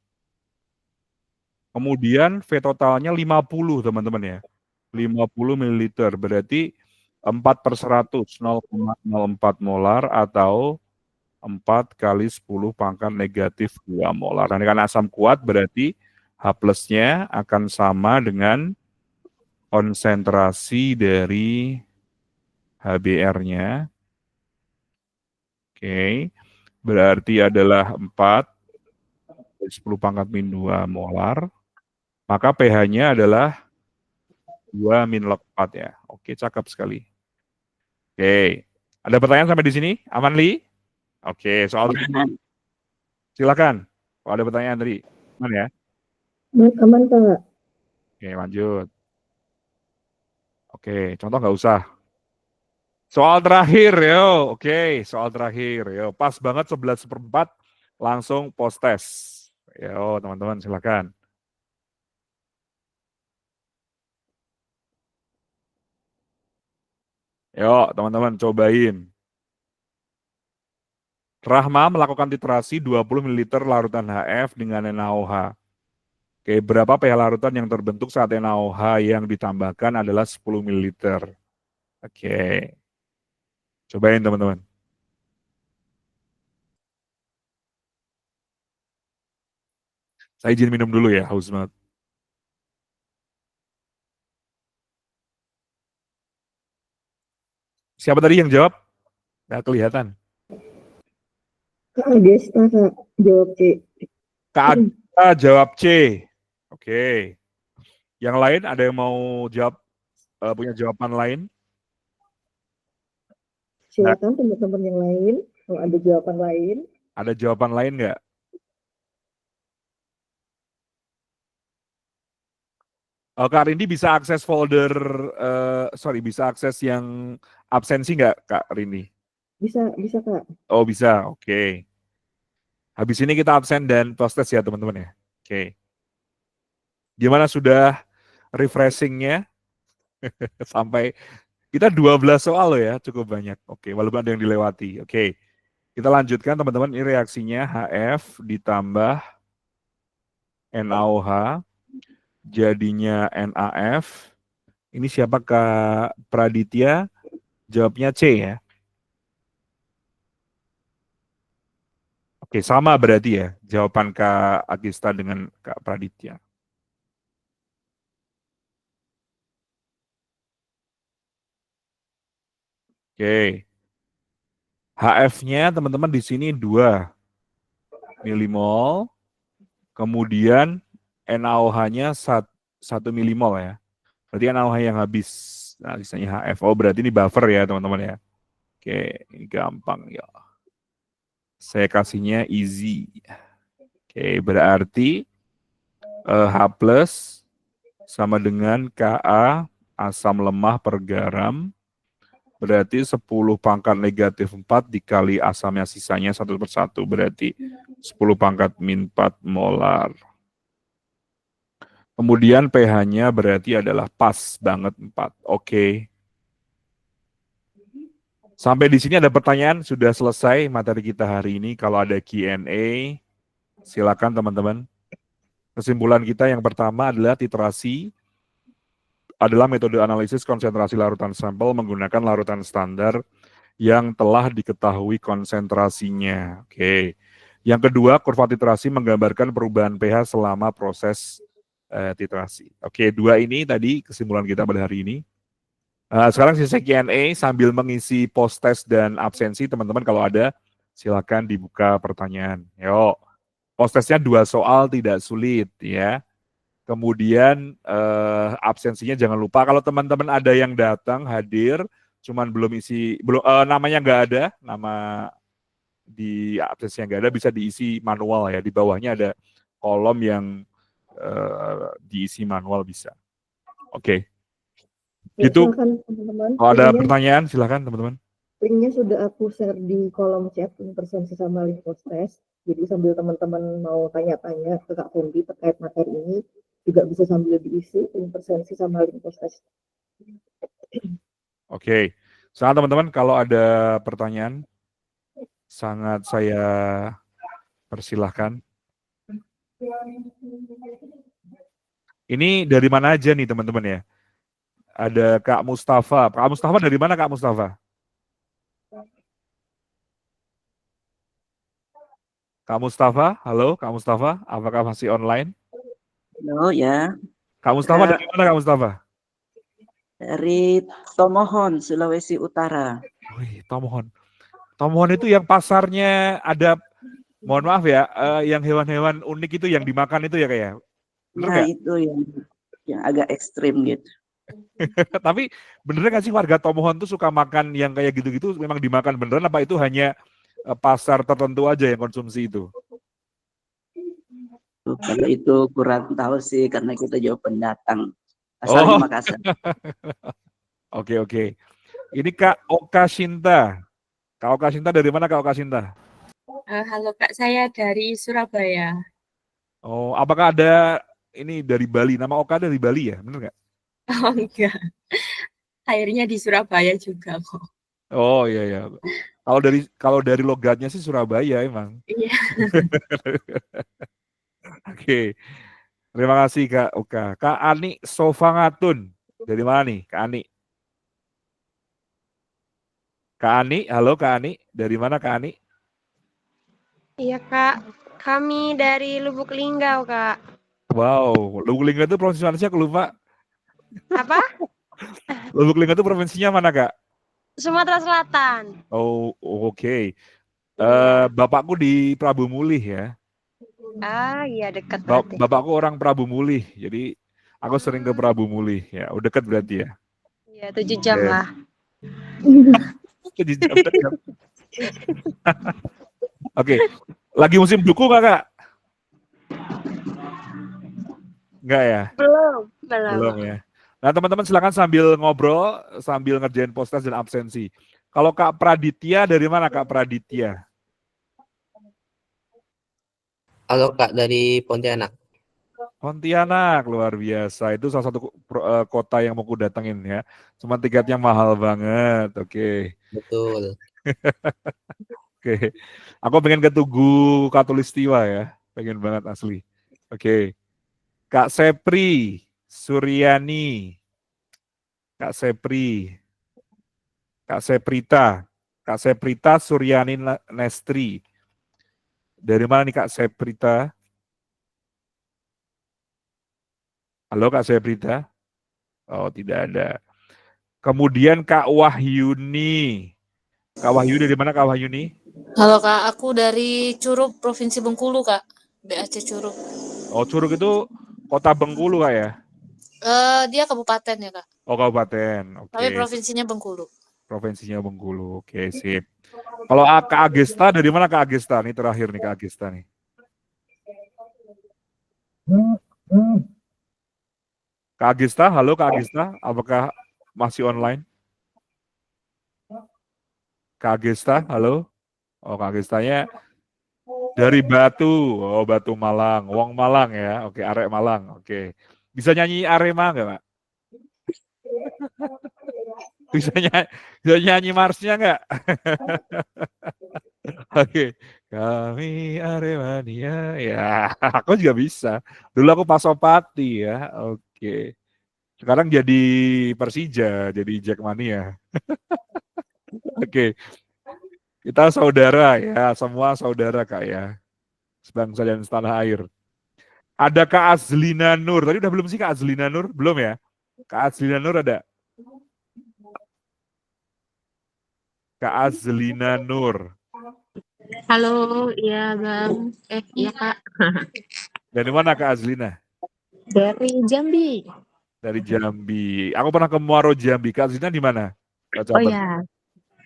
Kemudian V totalnya 50 teman-teman ya. 50 ml berarti 4/100, 0,04 molar atau 4 kali 10 pangkat negatif 2 molar. Nah, karena asam kuat berarti H plusnya akan sama dengan konsentrasi dari HBr-nya. Oke, berarti adalah 4 kali 10 pangkat min 2 molar. Maka pH-nya adalah 2-4 ya. Oke, cakep sekali. Oke, ada pertanyaan sampai di sini? Aman, Li? Oke, soal silakan. Kalau ada pertanyaan tadi, aman ya? Aman, Kak. Oke, lanjut. Oke, contoh nggak usah. Soal terakhir, yo. Oke, soal terakhir, yo. Pas banget 11/4, langsung post test. Yo, teman-teman, silakan. Yo, teman-teman, cobain. Rahma melakukan titrasi 20 ml larutan HF dengan NaOH. Oke, berapa pH larutan yang terbentuk saat NaOH yang ditambahkan adalah 10 ml. Oke. Cobain teman-teman. Saya izin minum dulu ya, haus banget. Siapa tadi yang jawab? Nggak kelihatan. Kak Agesta, Kak. Jawab C. Kak Agesta jawab C. Oke. Yang lain ada yang mau jawab, punya jawaban lain? Silakan teman-teman yang lain, kalau ada jawaban lain. Ada jawaban lain nggak? Kak Rindi bisa akses folder, bisa akses yang absensi nggak, Kak Rindi? Bisa, Kak. Oh bisa, oke. Habis ini kita absen dan post test ya teman-teman ya. Oke. Gimana sudah refreshingnya? Sampai kita 12 soal loh ya, cukup banyak. Oke, walaupun ada yang dilewati. Oke. Kita lanjutkan teman-teman, ini reaksinya HF ditambah NaOH jadinya NaF. Ini siapa Kak Praditya? Jawabnya C ya. Oke, sama berarti ya jawaban Kak Agista dengan Kak Praditya. Oke. HF-nya teman-teman di sini 2 milimol. Kemudian NaOH-nya 1 milimol ya. Berarti kan NaOH yang habis. Nah, sisanya HF. Oh, berarti ini buffer ya, teman-teman ya. Oke, ini gampang ya. Saya kasihnya easy. Oke, berarti H plus sama dengan Ka asam lemah per garam. Berarti 10 pangkat negatif 4 dikali asamnya sisanya 1/1. Berarti 10 pangkat min 4 molar. Kemudian pH-nya berarti adalah pas banget 4. Oke. Sampai di sini ada pertanyaan, sudah selesai materi kita hari ini. Kalau ada Q&A, silakan teman-teman. Kesimpulan kita yang pertama adalah titrasi adalah metode analisis konsentrasi larutan sampel menggunakan larutan standar yang telah diketahui konsentrasinya. Oke. Yang kedua, kurva titrasi menggambarkan perubahan pH selama proses titrasi. Oke, dua ini tadi kesimpulan kita pada hari ini. Sekarang sesi Q&A sambil mengisi post-test dan absensi, teman-teman kalau ada, silakan dibuka pertanyaan. Yuk, post-testnya 2 soal, tidak sulit ya. Kemudian absensinya jangan lupa, kalau teman-teman ada yang datang, hadir, cuman namanya nggak ada, nama di absensinya nggak ada, bisa diisi manual ya. Di bawahnya ada kolom yang diisi manual bisa. Oke. Ya, Gitu. silakan teman-teman. Kalau ada pertanyaan, silakan teman-teman. Linknya sudah aku share di kolom chat intervensi sama link post test. Jadi sambil teman-teman mau tanya-tanya ke Kak Fendi terkait materi ini, juga bisa sambil diisi intervensi sama link post test. Oke. Sekarang teman-teman kalau ada pertanyaan, sangat saya persilahkan. Ini dari mana aja nih teman-teman ya? Ada Kak Mustafa. Kak Mustafa dari mana Kak Mustafa? Kak Mustafa, halo Kak Mustafa, apakah masih online? Halo ya, Kak Mustafa dari mana Kak Mustafa? dari Tomohon, Sulawesi Utara. Wih, Tomohon. Tomohon itu yang pasarnya ada, mohon maaf ya, yang hewan-hewan unik itu yang dimakan itu ya kayak. Bener Nah, nggak? itu yang agak ekstrim gitu. Tapi bener nggak sih warga Tomohon tuh suka makan yang kayak gitu-gitu, memang dimakan beneran apa itu hanya pasar tertentu aja yang konsumsi itu? Kalau itu kurang tahu sih karena kita jauh pendatang. Asalnya Makassar. Oke. Ini Kak Oka Sinta. Kak Oka Sinta dari mana Kak Oka Sinta? Halo Kak, saya dari Surabaya. Oh, apakah ada ini dari Bali? Nama Oka dari Bali ya? Bener nggak? Oh enggak, akhirnya di Surabaya juga kok. Oh iya. Kalau dari logatnya sih Surabaya emang. Iya. Oke. Terima kasih Kak Oka. Kak Ani Sofangatun. Dari mana nih Kak Ani? Kak Ani, halo Kak Ani. Dari mana Kak Ani? Iya Kak, kami dari Lubuk Linggau Kak. Wow, Lubuk Linggau itu provinsi mana sih? Aku lupa. Apa? Lubuk Linggau itu provinsinya mana Kak? Sumatera Selatan. Oh, oke. Iya. Bapakku di Prabu Mulih ya. Ah iya dekat berarti. Bapakku orang Prabu Mulih, jadi aku sering ke Prabu Mulih ya. Udah dekat berarti ya. Iya 7 jam Oke. lah. 7 jam. Oke, lagi musim duku nggak Kak? Enggak ya? Belum ya. Nah teman-teman silakan sambil ngobrol, sambil ngerjain post-test dan absensi. Kalau Kak Praditya dari mana Kak Praditya? Halo Kak, dari Pontianak. Pontianak, luar biasa. Itu salah satu kota yang mau ku datengin ya. Cuma tiketnya mahal banget. Oke. Betul. Oke. Aku pengen ke Tugu Katulistiwa ya. Pengen banget asli. Oke. Kak Sepri Suryani. Kak Sepri. Kak Seprita. Kak Seprita Suryani Nestri. Dari mana nih Kak Seprita? Halo Kak Seprita? Oh, tidak ada. Kemudian Kak Wahyuni. Kak Wahyuni dari mana Kak Wahyuni? Halo Kak, aku dari Curug, Provinsi Bengkulu Kak. BAC Curug. Oh, Curug itu kota Bengkulu Kak ya? Dia kabupaten ya, Kak. Oh, kabupaten. Oke. Tapi provinsinya Bengkulu. Provinsinya Bengkulu. Oke, sip. Kalau Kak Agesta dari mana Kak Agesta? Nih terakhir nih Kak Agesta nih. Kak Agesta, halo Kak Agesta, apakah masih online? Kak Agesta, halo. Oh, Kak Agestanya dari Batu. Oh, Batu Malang. Wong Malang ya. Oke, Arek Malang. Oke. Bisa nyanyi Arema nggak, Pak? Bisa nyanyi Marsnya nggak? Oke. Kami Aremania. Ya, aku juga bisa. Dulu aku Pasopati ya. Oke. Sekarang jadi Persija, jadi Jackmania. Oke. Kita saudara ya, semua saudara Kak ya. Sebangsa dan setanah air. Ada Kak Azlina Nur. Tadi udah belum sih Kak Azlina Nur? Belum ya? Kak Azlina Nur ada? Kak Azlina Nur. Halo, iya Bang. Iya Kak. Dari mana Kak Azlina? Dari Jambi. Dari Jambi. Aku pernah ke Muaro Jambi. Kak Azlina di mana? Oh ya,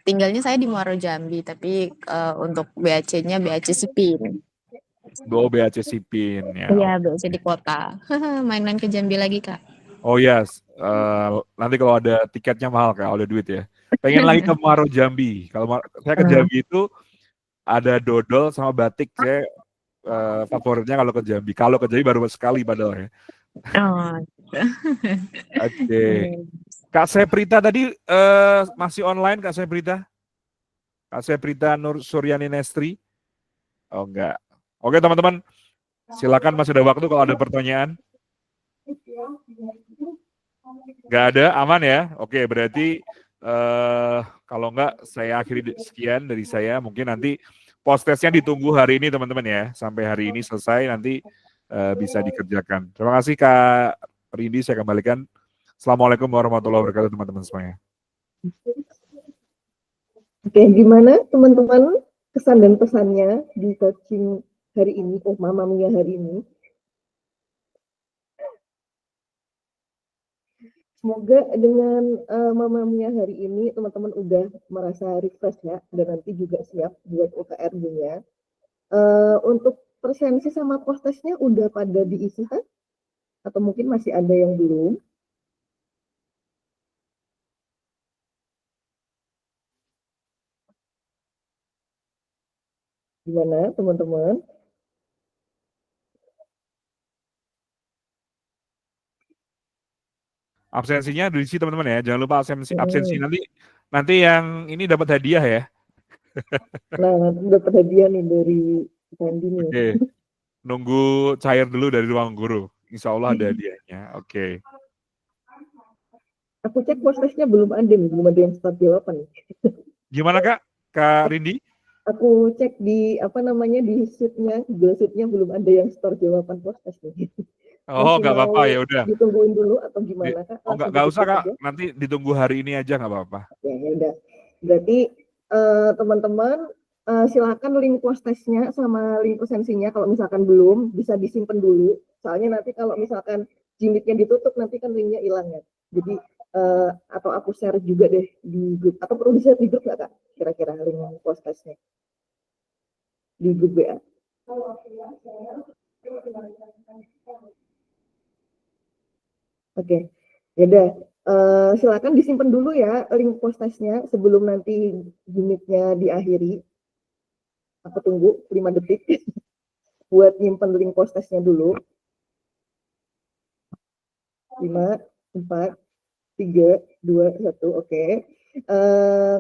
tinggalnya saya di Muaro Jambi, tapi untuk BAC-nya BAC Sipin. Oh, BAC Sipin ya. Iya, BAC di kota. Main-main ke Jambi lagi Kak. Oh yes, nanti kalau ada tiketnya mahal Kak, kalau ada duit ya. Pengen lagi ke Muaro Jambi. Kalau saya ke Jambi itu ada dodol sama batik. Saya favoritnya kalau ke Jambi. Kalau ke Jambi baru sekali padahal ya. Oh. Oke. Kak Seprita tadi masih online Kak Seprita? Kak Seprita Nur Suryani Nestri? Oh enggak. Oke teman-teman, silakan masih ada waktu kalau ada pertanyaan. Enggak ada, aman ya? Oke, berarti kalau enggak saya akhiri sekian dari saya. Mungkin nanti post-testnya ditunggu hari ini teman-teman ya. Sampai hari ini selesai nanti bisa dikerjakan. Terima kasih Kak Rindi, saya kembalikan. Assalamualaikum warahmatullahi wabarakatuh teman-teman semuanya. Oke, gimana teman-teman kesan dan pesannya di coaching hari ini, Mamma Mia hari ini? Semoga dengan Mamma Mia hari ini teman-teman udah merasa refresh ya, dan nanti juga siap buat UKRG-nya. Untuk presensi sama post-testnya udah pada diisi kan? Atau mungkin masih ada yang belum? Gimana teman-teman? Absensinya diisi teman-teman ya. Jangan lupa absensi nanti yang ini dapat hadiah ya. Nah, nanti dapat hadiah nih dari Sandy nih. Oke. Nunggu cair dulu dari ruang guru. Insya Allah ada hadiahnya. Oke. Aku cek post-testnya belum ada yang start jawaban. Gimana Kak Rindi? Aku cek di di sheet-nya, Google Sheet-nya belum ada yang store jawaban post-test nih. Oh, nggak apa-apa ya udah. Ditungguin dulu atau gimana Kak? Oh, nggak usah Kak. Nanti ditunggu hari ini aja nggak apa-apa. Ya udah. Berarti teman-teman silakan link post-testnya sama link presensinya kalau misalkan belum bisa disimpan dulu. Soalnya nanti kalau misalkan Jimit-nya ditutup nanti kan linknya hilang ya. Jadi atau aku share juga deh di grup atau perlu di-share di grup nggak Kak? Kira-kira link post-testnya di grup WA. Oke, ya udah. Silakan disimpan dulu ya link post-testnya sebelum nanti Jimit-nya diakhiri. Aku tunggu 5 detik buat nyimpen link post-testnya dulu. 5, 4, 3, 2, 1, oke.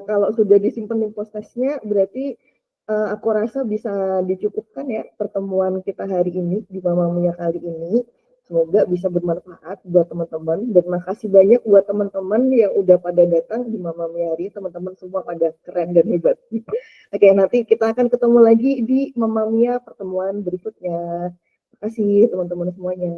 Kalau sudah disimpan link post-testnya berarti aku rasa bisa dicukupkan ya pertemuan kita hari ini di Mamma Mia kali ini. Semoga bisa bermanfaat buat teman-teman dan makasih banyak buat teman-teman yang udah pada datang di Mamma Mia hari. Teman-teman semua pada keren dan hebat. Oke, nanti kita akan ketemu lagi di Mamma Mia pertemuan berikutnya. Terima kasih teman-teman semuanya.